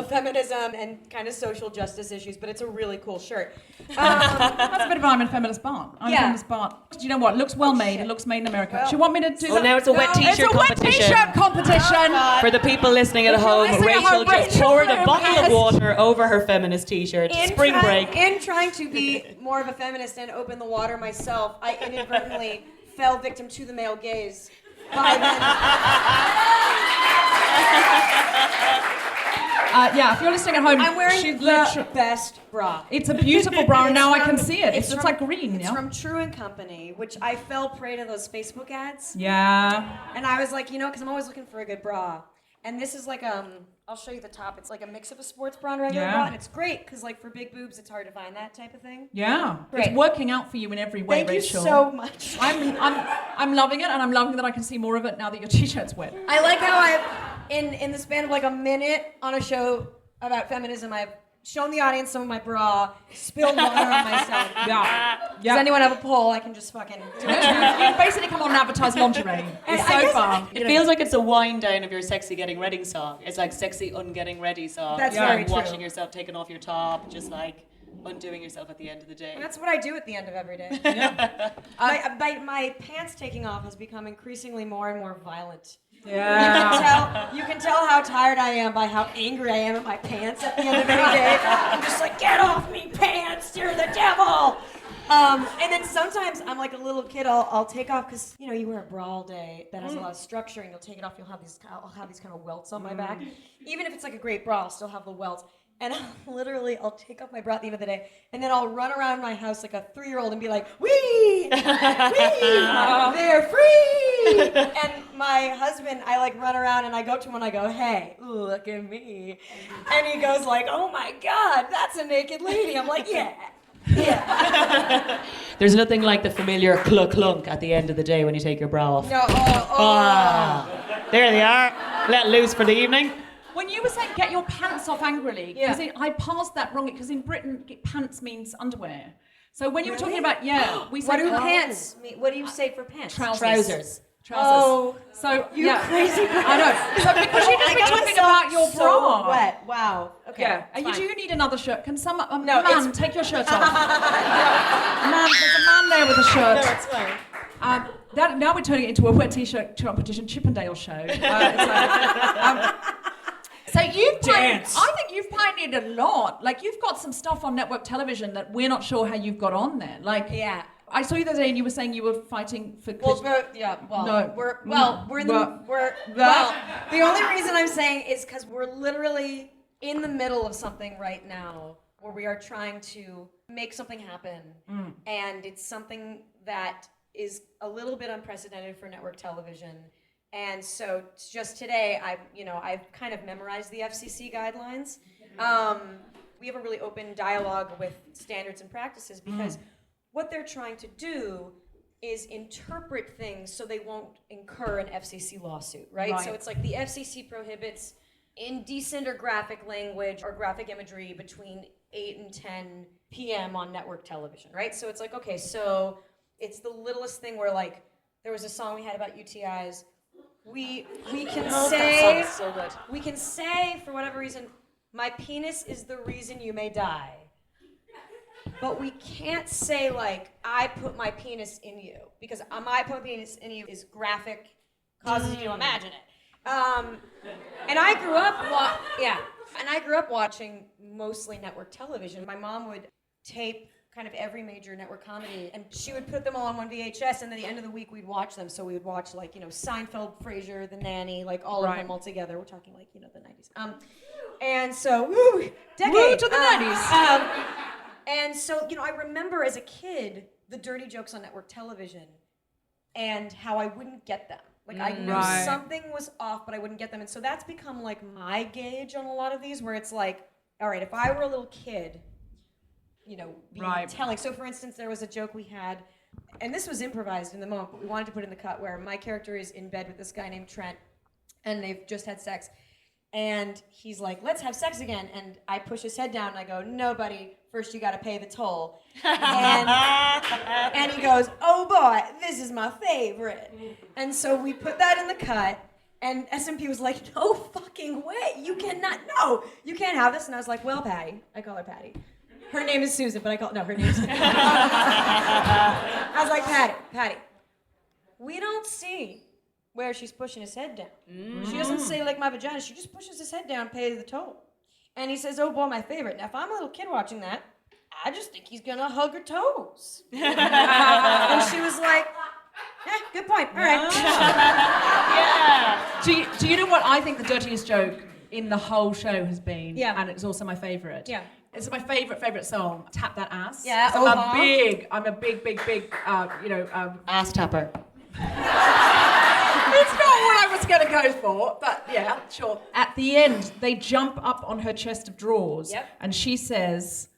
feminism and kind of social justice issues, but it's a really cool shirt. That's a bit of I'm a feminist Bart. I'm a feminist Bart. Do you know what? It looks well made. It looks made in America. Do you want me to do that? Now it's a wet t-shirt competition. It's a wet t-shirt competition. For the people listening at home, Rachel just poured a bottle of water over her feminist t-shirt. Spring break. In trying to be more of a feminist and open the water myself, I inadvertently fell victim to the male gaze. If you're listening at home, I'm wearing the best bra. It's a beautiful bra, and now I can see it. It's just like green, It's from True & Company, which I fell prey to those Facebook ads. Yeah. And I was like, because I'm always looking for a good bra. And this is like, I'll show you the top. It's like a mix of a sports bra and regular bra, and it's great, because like for big boobs, it's hard to find that type of thing. Yeah. Great. It's working out for you in every way, Thank Rachel. you so much. I'm loving it, and I'm loving that I can see more of it now that your t-shirt's wet. I like how in the span of like a minute on a show about feminism, I've shown the audience some of my bra, spilled water on myself. Yeah. Does anyone have a poll? I can just fucking do it. You basically come on and advertise lingerie. So far. It feels like it's a wind down of your sexy getting ready song. It's like sexy ungetting ready song. That's very true. Watching yourself taking off your top, just like undoing yourself at the end of the day. That's what I do at the end of every day. My pants taking off has become increasingly more and more violent. Yeah. You can tell how tired I am by how angry I am at my pants at the end of every day. I'm just like, get off me, pants! You're the devil! And then sometimes I'm like a little kid. I'll take off because you wear a bra all day that has a lot of structure, and you'll take it off. I'll have these kind of welts on my back. Even if it's like a great bra, I'll still have the welts. And I'll take off my bra at the end of the day, and then I'll run around my house like a 3-year-old and be like, wee, they're free. And my husband, I like run around and I go to him and I go, hey, look at me. And he goes like, oh my God, that's a naked lady. I'm like, yeah. There's nothing like the familiar cluck-clunk at the end of the day when you take your bra off. No, There they are, let loose for the evening. When you were saying get your pants off angrily, because I parsed that wrong, because in Britain, pants means underwear. So when you were talking about, we say what do pants mean? What do you say for pants? Trousers. Oh, so you crazy. I know. So because you just been talking about your bra. So wet. Wow. Okay. Yeah. And you do need another shirt. Can some No, man take your shirt off? Man, there's a man there with a shirt. No, it's fine. Now we're turning it into a wet t-shirt competition Chippendale show. So I think you've pioneered a lot. Like you've got some stuff on network television that we're not sure how you've got on there. Like I saw you the other day and you were saying you were fighting for. The only reason I'm saying is because we're literally in the middle of something right now where we are trying to make something happen, and it's something that is a little bit unprecedented for network television. And so just today, I've kind of memorized the FCC guidelines. We have a really open dialogue with standards and practices because what they're trying to do is interpret things so they won't incur an FCC lawsuit, right? So it's like the FCC prohibits indecent or graphic language or graphic imagery between 8 and 10 p.m. on network television, right? So it's like, okay, so it's the littlest thing where like there was a song we had about UTIs. We can say So good. we can say for whatever reason, my penis is the reason you may die. But we can't say like I put my penis in you because my put my penis in you is graphic, causes you to imagine it. And I grew up watching mostly network television. My mom would tape kind of every major network comedy, and she would put them all on one VHS, and at the end of the week we'd watch them. So we would watch like, Seinfeld, Frasier, The Nanny, like all of them all together. We're talking like, the 90s. And so, decade. Woo to the 90s. And so, I remember as a kid the dirty jokes on network television and how I wouldn't get them. Like I knew something was off, but I wouldn't get them. And so that's become like my gauge on a lot of these, where it's like, all right, if I were a little kid, telling. So for instance, there was a joke we had, and this was improvised in the moment, but we wanted to put in the cut, where my character is in bed with this guy named Trent, and they've just had sex. And he's like, let's have sex again. And I push his head down and I go, no, buddy, first you gotta pay the toll. And he goes, oh boy, this is my favorite. And so we put that in the cut. And SMP was like, no fucking way, you cannot, no, you can't have this. And I was like, well, Patty, I call her Patty. Her name is Susan, but her name is Susan. I was like, Patty, we don't see where she's pushing his head down. She doesn't say like my vagina, she just pushes his head down, pay the toll. And he says, oh boy, my favorite. Now if I'm a little kid watching that, I just think he's gonna hug her toes. And she was like, good point, all right. Do you know what I think the dirtiest joke in the whole show has been? Yeah. And it's also my favourite. Yeah. It's my favourite song, Tap That Ass. Yeah, So I'm a big, Ass tapper. It's not what I was going to go for, but yeah, sure. At the end, they jump up on her chest of drawers, and she says...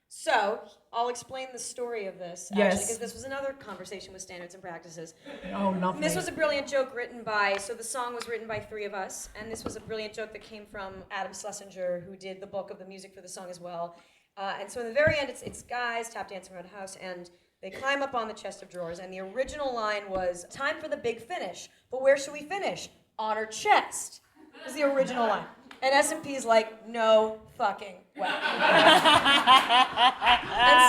So, I'll explain the story of this, actually, Yes. because this was another conversation with standards and practices. Oh, lovely. This was a brilliant joke written by, so the song was written by three of us, and this was a brilliant joke that came from Adam Schlesinger, who did the bulk of the music for the song as well. And so in the very end, it's guys tap dancing around a house, and they climb up on the chest of drawers, and the original line was, time for the big finish, but where should we finish? On her chest, was the original line. And S&P's like, no fucking way. And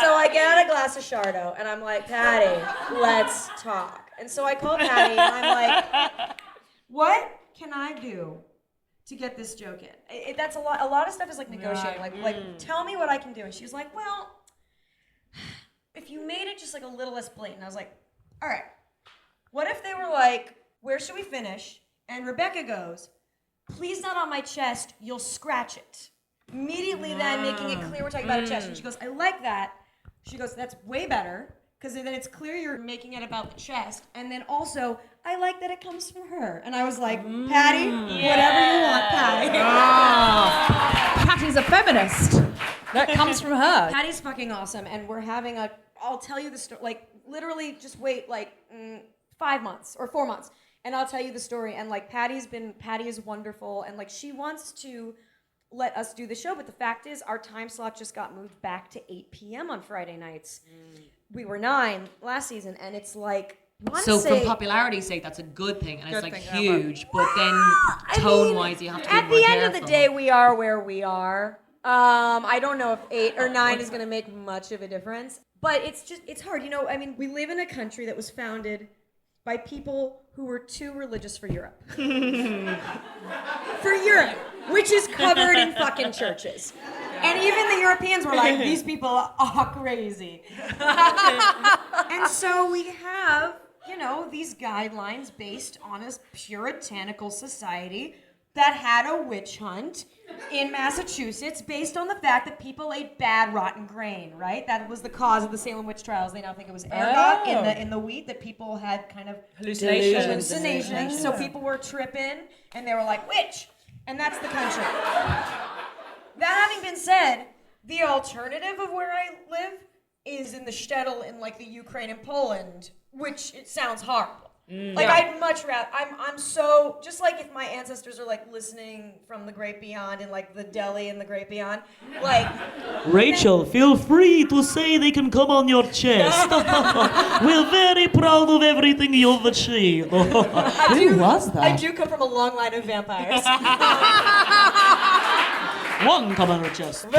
so I get out a glass of Chardo, and I'm like, Patty, let's talk. And so I call Patty, and I'm like, what can I do to get this joke in? That's a lot of stuff is like negotiating. Like, tell me what I can do. And she was like, well, if you made it just like a little less blatant. I was like, all right, what if they were like, where should we finish? And Rebecca goes, please not on my chest, you'll scratch it. Immediately then making it clear we're talking about a chest. And she goes, I like that. She goes, that's way better, because then it's clear you're making it about the chest. And then also, I like that it comes from her. And I was like, Patty, whatever you want, Patty. Patty's a feminist. That comes from her. Patty's fucking awesome, and we're having I'll tell you the story, like, literally just wait, like, 5 months or 4 months. And I'll tell you the story, and like Patty is wonderful, and like she wants to let us do the show, but the fact is our time slot just got moved back to 8 p.m. on Friday nights. We were 9 last season, and it's like, So for popularity's sake, that's a good thing, and it's like huge, but then tone-wise you have to be more at the end careful. of the day, we are where we are. I don't know if 8 or 9 is going to make much of a difference, but it's hard. You know, I mean, we live in a country that was founded by people who were too religious for Europe. For Europe, which is covered in fucking churches. And even the Europeans were like, these people are crazy. And so we have, you know, these guidelines based on a puritanical society that had a witch hunt in Massachusetts based on the fact that people ate bad, rotten grain, right? That was the cause of the Salem witch trials. They now think it was ergot in the wheat, that people had kind of hallucinations. So people were tripping, and they were like, witch! And that's the country. That having been said, the alternative of where I live is in the shtetl in like the Ukraine and Poland, which it sounds horrible. Like, I'd much rather, I'm so, just like if my ancestors are like listening from the great beyond in like the Delhi and the great beyond, like. Rachel, feel free to say they can come on your chest. We're very proud of everything you've achieved. Who was that? I do come from a long line of vampires. 1 come on your chest, 2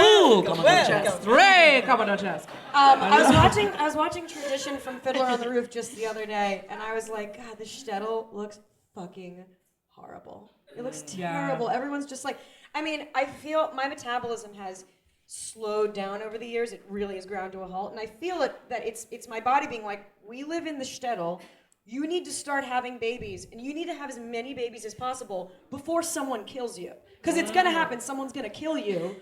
come on your chest. 3 come on her chest. I was watching Tradition from Fiddler on the Roof just the other day, and I was like, God, the shtetl looks fucking horrible. It looks terrible. Everyone's just like, I mean, I feel my metabolism has slowed down over the years. It really has ground to a halt, and I feel that it's my body being like, we live in the shtetl. You need to start having babies, and you need to have as many babies as possible before someone kills you. Because it's going to happen. Someone's going to kill you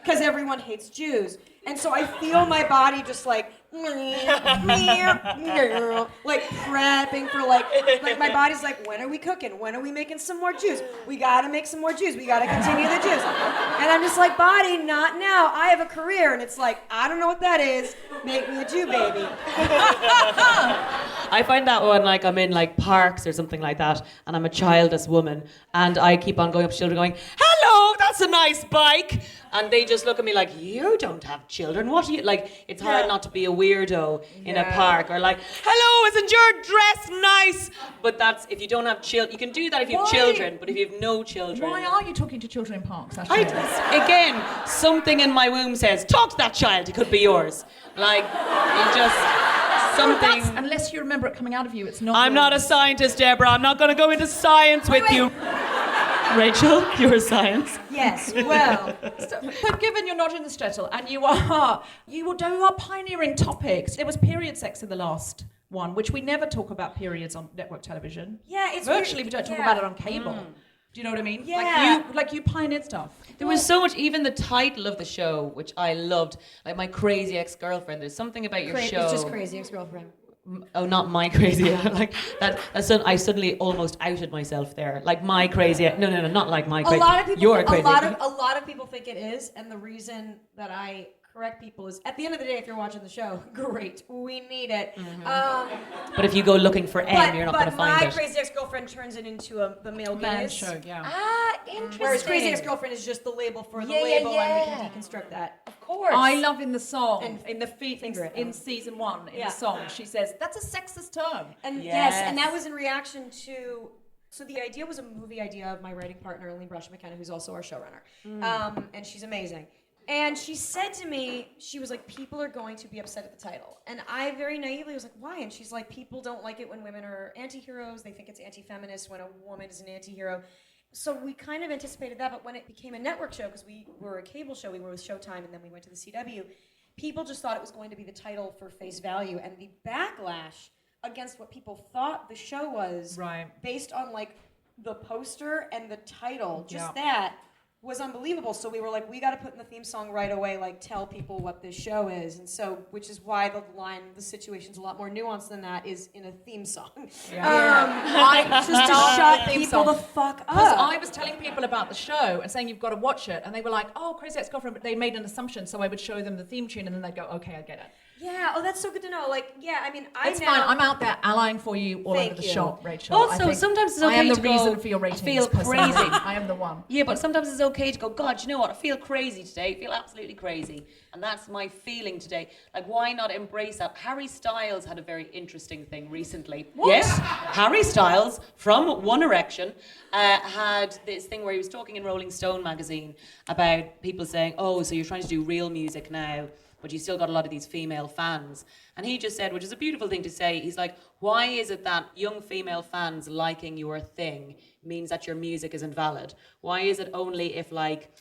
because everyone hates Jews. And so I feel my body just like prepping for like my body's like, when are we cooking? When are we making some more Jews? We got to make some more Jews. We got to continue the Jews. And I'm just like, body, not now. I have a career. And it's like, I don't know what that is. Make me a Jew, baby. I find that when like I'm in like parks or something like that, and I'm a childless woman, and I keep on going up to children going, "Hello, that's a nice bike," and they just look at me like, "You don't have children. What are you like?" It's hard not to be a weirdo in a park, or like, "Hello, isn't your dress nice?" But that's if you don't have children. You can do that if you have children, but if you have no children, Why are you talking to children in parks? Actually? Again, something in my womb says, talk to that child, it could be yours. Like, you just, something... Unless you remember it coming out of you, it's not... I'm not a scientist, Deborah. I'm not going to go into science with you. Rachel, you're a science. Yes, well... But given you're not in the shtetl, and you are pioneering topics. There was period sex in the last one, which we never talk about periods on network television. Yeah, it's virtually weird. we don't talk about it on cable. Do you know what I mean? Yeah. Like you pioneered stuff. There was so much, even the title of the show, which I loved, like My Crazy Ex-Girlfriend. There's something about your show. It's just Crazy Ex-Girlfriend. Oh, not my crazy. Like that. I suddenly almost outed myself there. Like my crazy. No, not like my crazy. A lot of people. You're crazy. A lot of people think it is, and the reason that I correct people is at the end of the day, if you're watching the show, great, we need it. But if you go looking for M, you're not going to find But My it. Crazy Ex-Girlfriend turns it into the male gaze show, yeah. Ah, interesting. Whereas Crazy Ex-Girlfriend is just the label for the label, and we can deconstruct that. Of course. I love in the song, And in the in season 1, in the song, she says, that's a sexist term. And yes, and that was in reaction to. So the idea was a movie idea of my writing partner, Aisling Bea McKenna, who's also our showrunner, and she's amazing. And she said to me, she was like, people are going to be upset at the title. And I very naively was like, why? And she's like, people don't like it when women are anti-heroes. They think it's anti-feminist when a woman is an anti-hero. So we kind of anticipated that, but when it became a network show, because we were a cable show, we were with Showtime, and then we went to the CW, people just thought it was going to be the title for face value. And the backlash against what people thought the show was, based on like the poster and the title, just that, was unbelievable. So we were like, we got to put in the theme song right away, like tell people what this show is. And so, which is why the situation's a lot more nuanced than that, is in a theme song. Just to shut people the fuck up. Because I was telling people about the show and saying you've got to watch it, and they were like, oh, Crazy Ex-Girlfriend, but they made an assumption, so I would show them the theme tune, and then they'd go, okay, I get it. Yeah, oh, that's so good to know. Like, yeah, I mean, It's fine. I'm out there allying for you all over the shop, Rachel. Also, sometimes it's okay I am the to go, reason for your ratings. I feel personally. crazy. I am the one. Yeah, but sometimes it's okay to go, God, you know what? I feel crazy today. I feel absolutely crazy. And that's my feeling today. Like, why not embrace that? Harry Styles had a very interesting thing recently. What? Yes, Harry Styles from One Erection had this thing where he was talking in Rolling Stone magazine about people saying, oh, so you're trying to do real music now, but you still got a lot of these female fans. And he just said, which is a beautiful thing to say, he's like, why is it that young female fans liking your thing means that your music isn't valid? Why is it only if like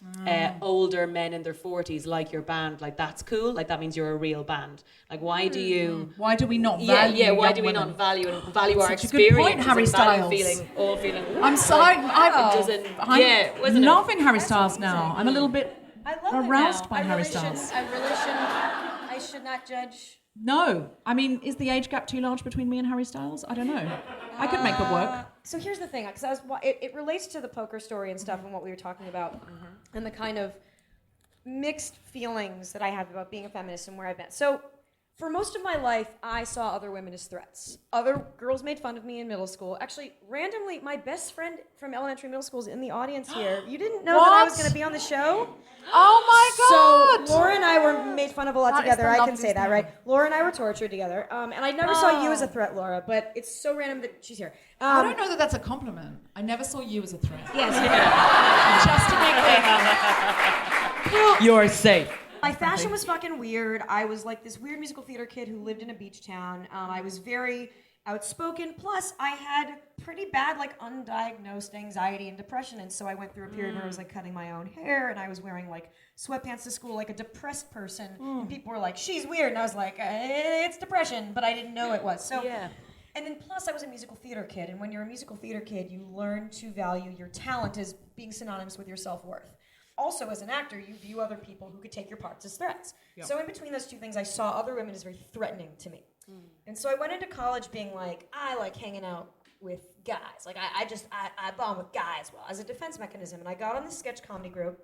older men in their 40s like your band, like that's cool, like that means you're a real band? Like why do you... Why do we not value why do we women? not value our Such a good point, experience? Harry Styles. Feeling I'm sorry. wasn't it? Loving Harry Styles now. I'm a little bit I love aroused it now. by Harry Styles. I should not judge. No. I mean, is the age gap too large between me and Harry Styles? I don't know. I could make it work. So here's the thing, because it relates to the poker story and stuff and what we were talking about, and the kind of mixed feelings that I have about being a feminist and where I've been. So for most of my life, I saw other women as threats. Other girls made fun of me in middle school. Actually, randomly, my best friend from elementary middle school is in the audience here. You didn't know that I was going to be on the show? Oh my God! So Laura and I were made fun of a lot That is together. the I can loveliest say that, thing right? ever. Laura and I were tortured together. And I never saw you as a threat, Laura, but it's so random that she's here. I don't know that that's a compliment. I never saw you as a threat. Yes. Just to make clear. You're safe. My fashion was fucking weird. I was like this weird musical theater kid who lived in a beach town. I was very outspoken. Plus, I had pretty bad, like, undiagnosed anxiety and depression. And so I went through a period where I was, like, cutting my own hair. And I was wearing, like, sweatpants to school like a depressed person. And people were like, she's weird. And I was like, it's depression. But I didn't know it was. So, and then plus, I was a musical theater kid. And when you're a musical theater kid, you learn to value your talent as being synonymous with your self-worth. Also, as an actor, you view other people who could take your parts as threats. Yep. So in between those two things, I saw other women as very threatening to me. And so I went into college being like, I like hanging out with guys. Like, I bond with guys well, as a defense mechanism. And I got on this sketch comedy group.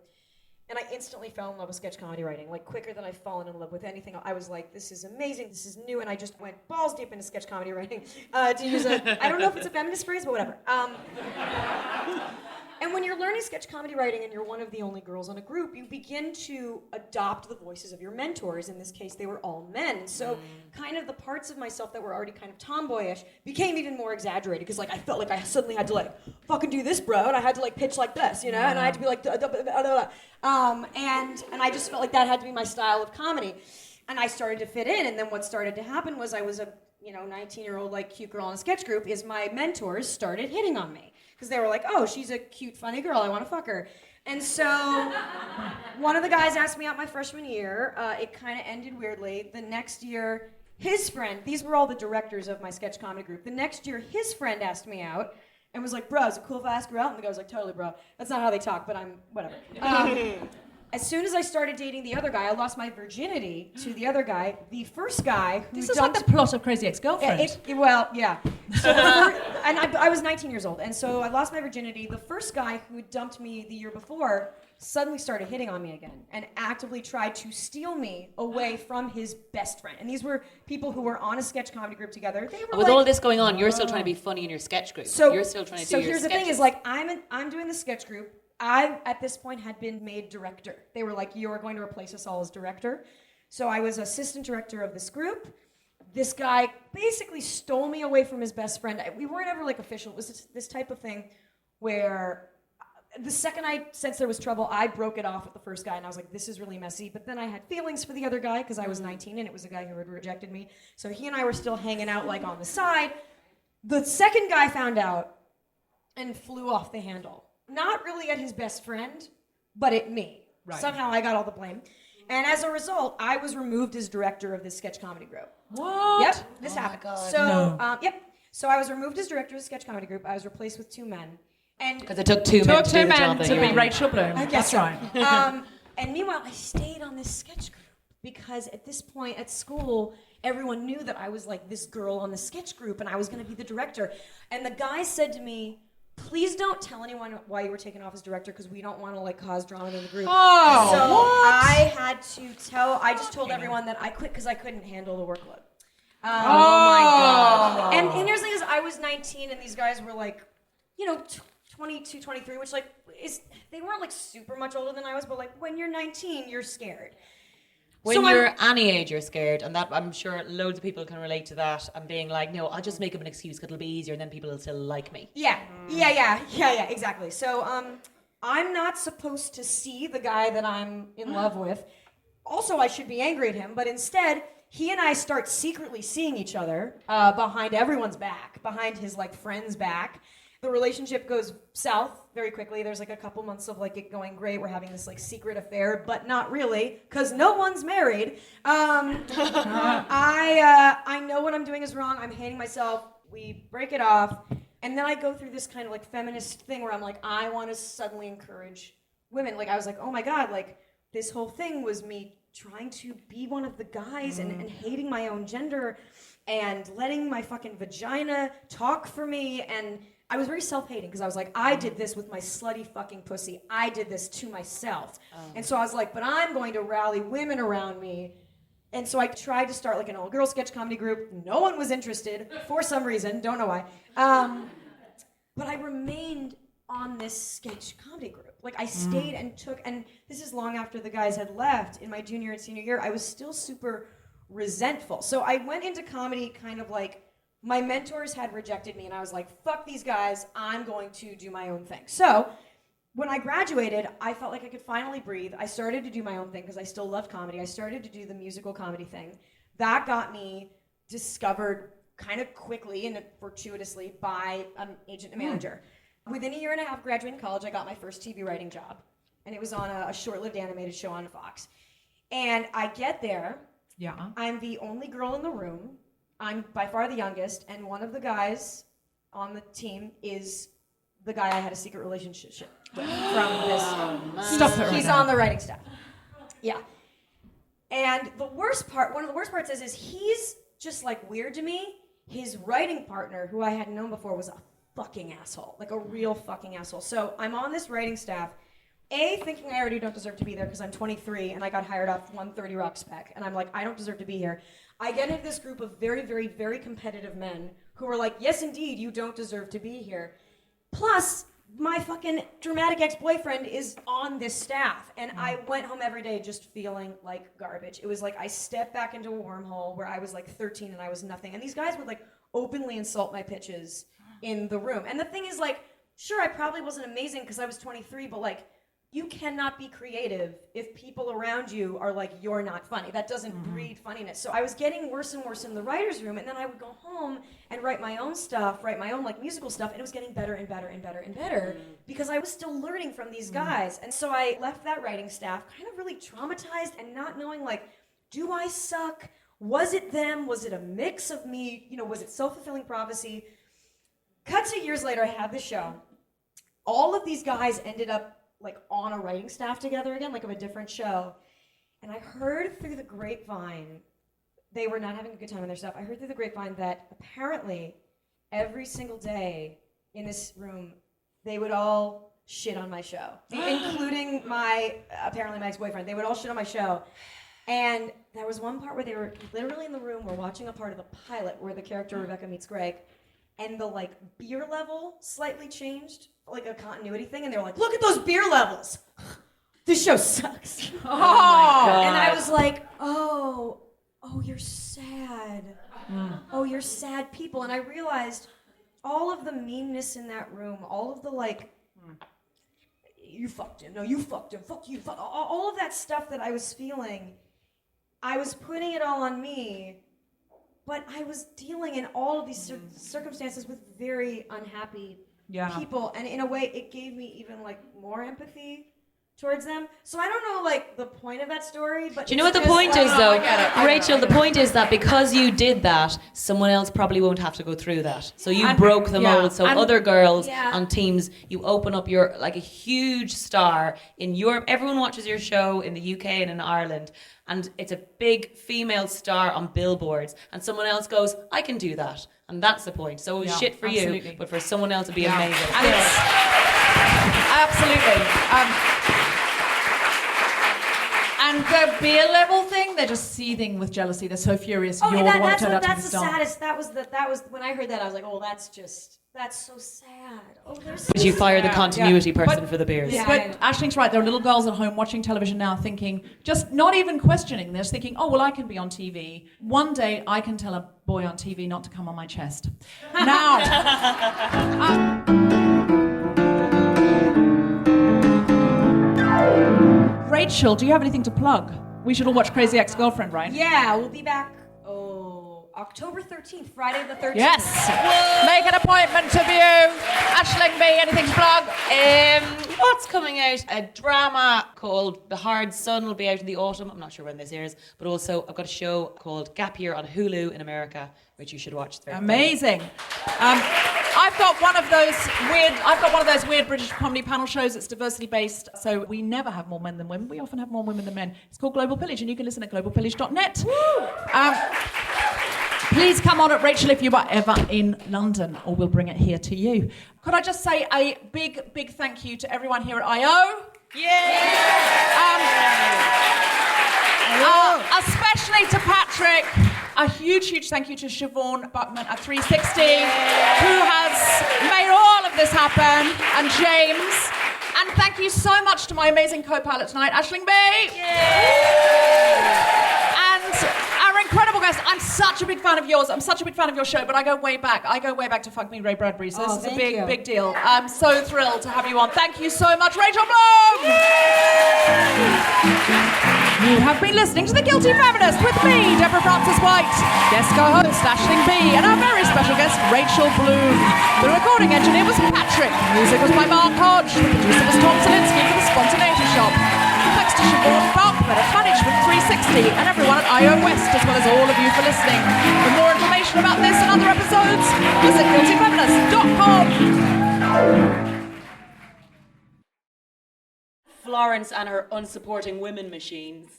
And I instantly fell in love with sketch comedy writing, like quicker than I've fallen in love with anything. I was like, this is amazing, this is new, and I just went balls deep into sketch comedy writing. To use I don't know if it's a feminist phrase, but whatever. And when you're learning sketch comedy writing and you're one of the only girls in a group, you begin to adopt the voices of your mentors. In this case, they were all men. So kind of the parts of myself that were already kind of tomboyish became even more exaggerated because like I felt like I suddenly had to like fucking do this, bro, and I had to like pitch like this, you know, and I had to be like, and I just felt like that had to be my style of comedy. And I started to fit in, and then what started to happen was I was a 19-year-old like cute girl in a sketch group. Is my mentors started hitting on me. Because they were like, oh, she's a cute, funny girl. I want to fuck her. And so one of the guys asked me out my freshman year. It kind of ended weirdly. The next year, his friend, these were all the directors of my sketch comedy group. The next year, his friend asked me out and was like, bro, is it cool if I ask her out? And the guy was like, totally, bro. That's not how they talk, but I'm whatever. As soon as I started dating the other guy, I lost my virginity to the other guy. The first guy who This is like the plot of Crazy Ex-Girlfriend. Well, yeah. So and I was 19 years old, and so I lost my virginity. The first guy who dumped me the year before suddenly started hitting on me again and actively tried to steal me away from his best friend. And these were people who were on a sketch comedy group together. They were With like, all this going on, you're still trying to be funny in your sketch group. So you're still trying to do So your here's the thing: sketches. is like I'm doing the sketch group. I, at this point, had been made director. They were like, you are going to replace us all as director. So I was assistant director of this group. This guy basically stole me away from his best friend. We weren't ever like official. It was this type of thing where the second I sensed there was trouble, I broke it off with the first guy, and I was like, this is really messy. But then I had feelings for the other guy because I was 19, and it was a guy who had rejected me. So he and I were still hanging out like on the side. The second guy found out and flew off the handle. Not really at his best friend, but at me. Right. Somehow I got all the blame. And as a result, I was removed as director of this sketch comedy group. What? Yep, this happened. So, yep. So I was removed as director of the sketch comedy group. I was replaced with 2 men. Because it took two men to do the job that to you be were. Rachel Bloom. I guess That's right. And meanwhile, I stayed on this sketch group because at this point at school, everyone knew that I was like this girl on the sketch group and I was going to be the director. And the guy said to me, please don't tell anyone why you were taken off as director because we don't want to like cause drama in the group. Oh, so what? I had to I just told everyone that I quit because I couldn't handle the workload. Oh my God. And here's the thing is I was 19 and these guys were like, 22, 23, which like they weren't like super much older than I was, but like when you're 19, you're scared. When you're any age, you're scared, and that I'm sure loads of people can relate to that. And being like, no, I'll just make up an excuse because it'll be easier, and then people will still like me. Yeah, exactly. So I'm not supposed to see the guy that I'm in love with. Also, I should be angry at him, but instead, he and I start secretly seeing each other behind everyone's back, behind his like friend's back. The relationship goes south very quickly. There's like a couple months of like it going great. We're having this like secret affair, but not really, because no one's married. I know what I'm doing is wrong. I'm hating myself. We break it off. And then I go through this kind of like feminist thing where I'm like, I want to suddenly encourage women. Like I was like, oh my God, like this whole thing was me trying to be one of the guys and hating my own gender and letting my fucking vagina talk for me. And I was very self-hating because I was like, I did this with my slutty fucking pussy. I did this to myself. And so I was like, but I'm going to rally women around me. And so I tried to start like an all-girl sketch comedy group. No one was interested for some reason. Don't know why. But I remained on this sketch comedy group. Like I stayed and and this is long after the guys had left in my junior and senior year. I was still super resentful. So I went into comedy kind of like, my mentors had rejected me and I was like, fuck these guys, I'm going to do my own thing. So when I graduated, I felt like I could finally breathe. I started to do my own thing because I still loved comedy. I started to do the musical comedy thing. That got me discovered kind of quickly and fortuitously by an agent and manager. Within a year and a half graduating college, I got my first TV writing job. And it was on a short-lived animated show on Fox. And I get there. Yeah. I'm the only girl in the room. I'm by far the youngest, and one of the guys on the team is the guy I had a secret relationship with from this. Stop it right He's now. on the writing staff. Yeah. And one of the worst parts is he's just like weird to me. His writing partner, who I hadn't known before, was a fucking asshole. Like a real fucking asshole. So I'm on this writing staff Thinking I already don't deserve to be there because I'm 23 and I got hired off 130 Rock spec, and I'm like, I don't deserve to be here. I get into this group of very, very, very competitive men who are like, yes, indeed, you don't deserve to be here. Plus, my fucking dramatic ex-boyfriend is on this staff, and I went home every day just feeling like garbage. It was like I stepped back into a wormhole where I was like 13 and I was nothing. And these guys would like openly insult my pitches in the room. And the thing is, like, sure, I probably wasn't amazing because I was 23, but like, you cannot be creative if people around you are like, you're not funny. That doesn't breed funniness. So I was getting worse and worse in the writer's room, and then I would go home and write my own stuff, write my own like musical stuff, and it was getting better and better and better and better because I was still learning from these guys. And so I left that writing staff kind of really traumatized and not knowing, like, do I suck? Was it them? Was it a mix of me? You know, was it self-fulfilling prophecy? Cut to years later, I had this show. All of these guys ended up like on a writing staff together again, like of a different show. And I heard through the grapevine, they were not having a good time on their stuff. I heard through the grapevine that apparently every single day in this room, they would all shit on my show, including my ex-boyfriend. They would all shit on my show. And there was one part where they were literally in the room, we're watching a part of the pilot where the character Rebecca meets Greg, and the like beer level slightly changed, like a continuity thing, and they were like, look at those beer levels. This show sucks. Oh, and I was like, oh, you're sad. Oh, you're sad people. And I realized all of the meanness in that room, all of the like, you fucked him, no, you fucked him, fuck you, fuck, all of that stuff that I was feeling, I was putting it all on me. But I was dealing in all of these circumstances with very unhappy people. And in a way, it gave me even like more empathy towards them. So I don't know like the point of that story, but do you know what the point is though? Rachel, the point is that because you did that, someone else probably won't have to go through that. So you broke the mold. So other girls on teams, you open up, you're like a huge star in Europe. Everyone watches your show in the UK and in Ireland. And it's a big female star on billboards. And someone else goes, I can do that. And that's the point. So it was shit for you, but for someone else it'd be amazing. And absolutely. And the beer level thing, they're just seething with jealousy. They're so furious. You're the one who turned out to be the star. Saddest. That was when I heard that, I was like, oh, that's so sad. Oh, they're so Did you fire sad. the continuity person for the beers? Yeah. But Aisling's right. There are little girls at home watching television now thinking, just not even questioning this, thinking, oh, well, I can be on TV. One day I can tell a boy on TV not to come on my chest. Now, Rachel, do you have anything to plug? We should all watch Crazy Ex-Girlfriend, right? Yeah, we'll be back. October 13th, Friday the 13th. Yes. Make an appointment to view. Aisling Bea, anything to plug? What's coming out? A drama called The Hard Sun will be out in the autumn. I'm not sure when this airs, but also I've got a show called Gap Year on Hulu in America, which you should watch. It's very amazing. I've got one of those weird British comedy panel shows that's diversity based. So we never have more men than women. We often have more women than men. It's called Global Pillage, and you can listen at globalpillage.net. Please come on at Rachel if you are ever in London, or we'll bring it here to you. Could I just say a big, big thank you to everyone here at I.O. Especially to Patrick. A huge, huge thank you to Siobhan Buckman at 360, who has made all of this happen, and James. And thank you so much to my amazing co-pilot tonight, Aisling Bea. And our incredible guest. I'm such a big fan of yours. I'm such a big fan of your show, but I go way back. I go way back to Fuck Me Ray Bradbury, so this is a big, big deal. I'm so thrilled to have you on. Thank you so much, Rachel Bloom! You have been listening to The Guilty Feminist with me, Deborah Frances-White, guest co-host Aisling Bea, and our very special guest, Rachel Bloom. The recording engineer was Patrick. Music was by Mark Hodge. The producer was Tom Zielinski for The Spontaneity Shop. Thanks to Siobhan Buckman at Management 360 and everyone at I.O. West, as well as all of you for listening. For more information about this and other episodes, visit guiltyfeminist.com. Florence and her unsupporting women machines.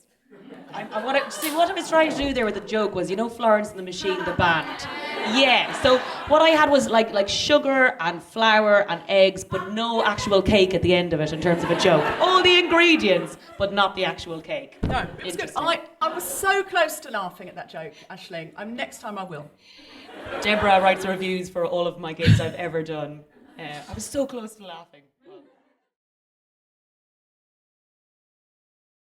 What I was trying to do there with the joke was, you know, Florence and the Machine, the band. Yeah, so what I had was like sugar and flour and eggs, but no actual cake at the end of it in terms of a joke. All the ingredients, but not the actual cake. No, it was good. Interesting. I was so close to laughing at that joke, Aisling. Next time I will. Deborah writes reviews for all of my gigs I've ever done. I was so close to laughing.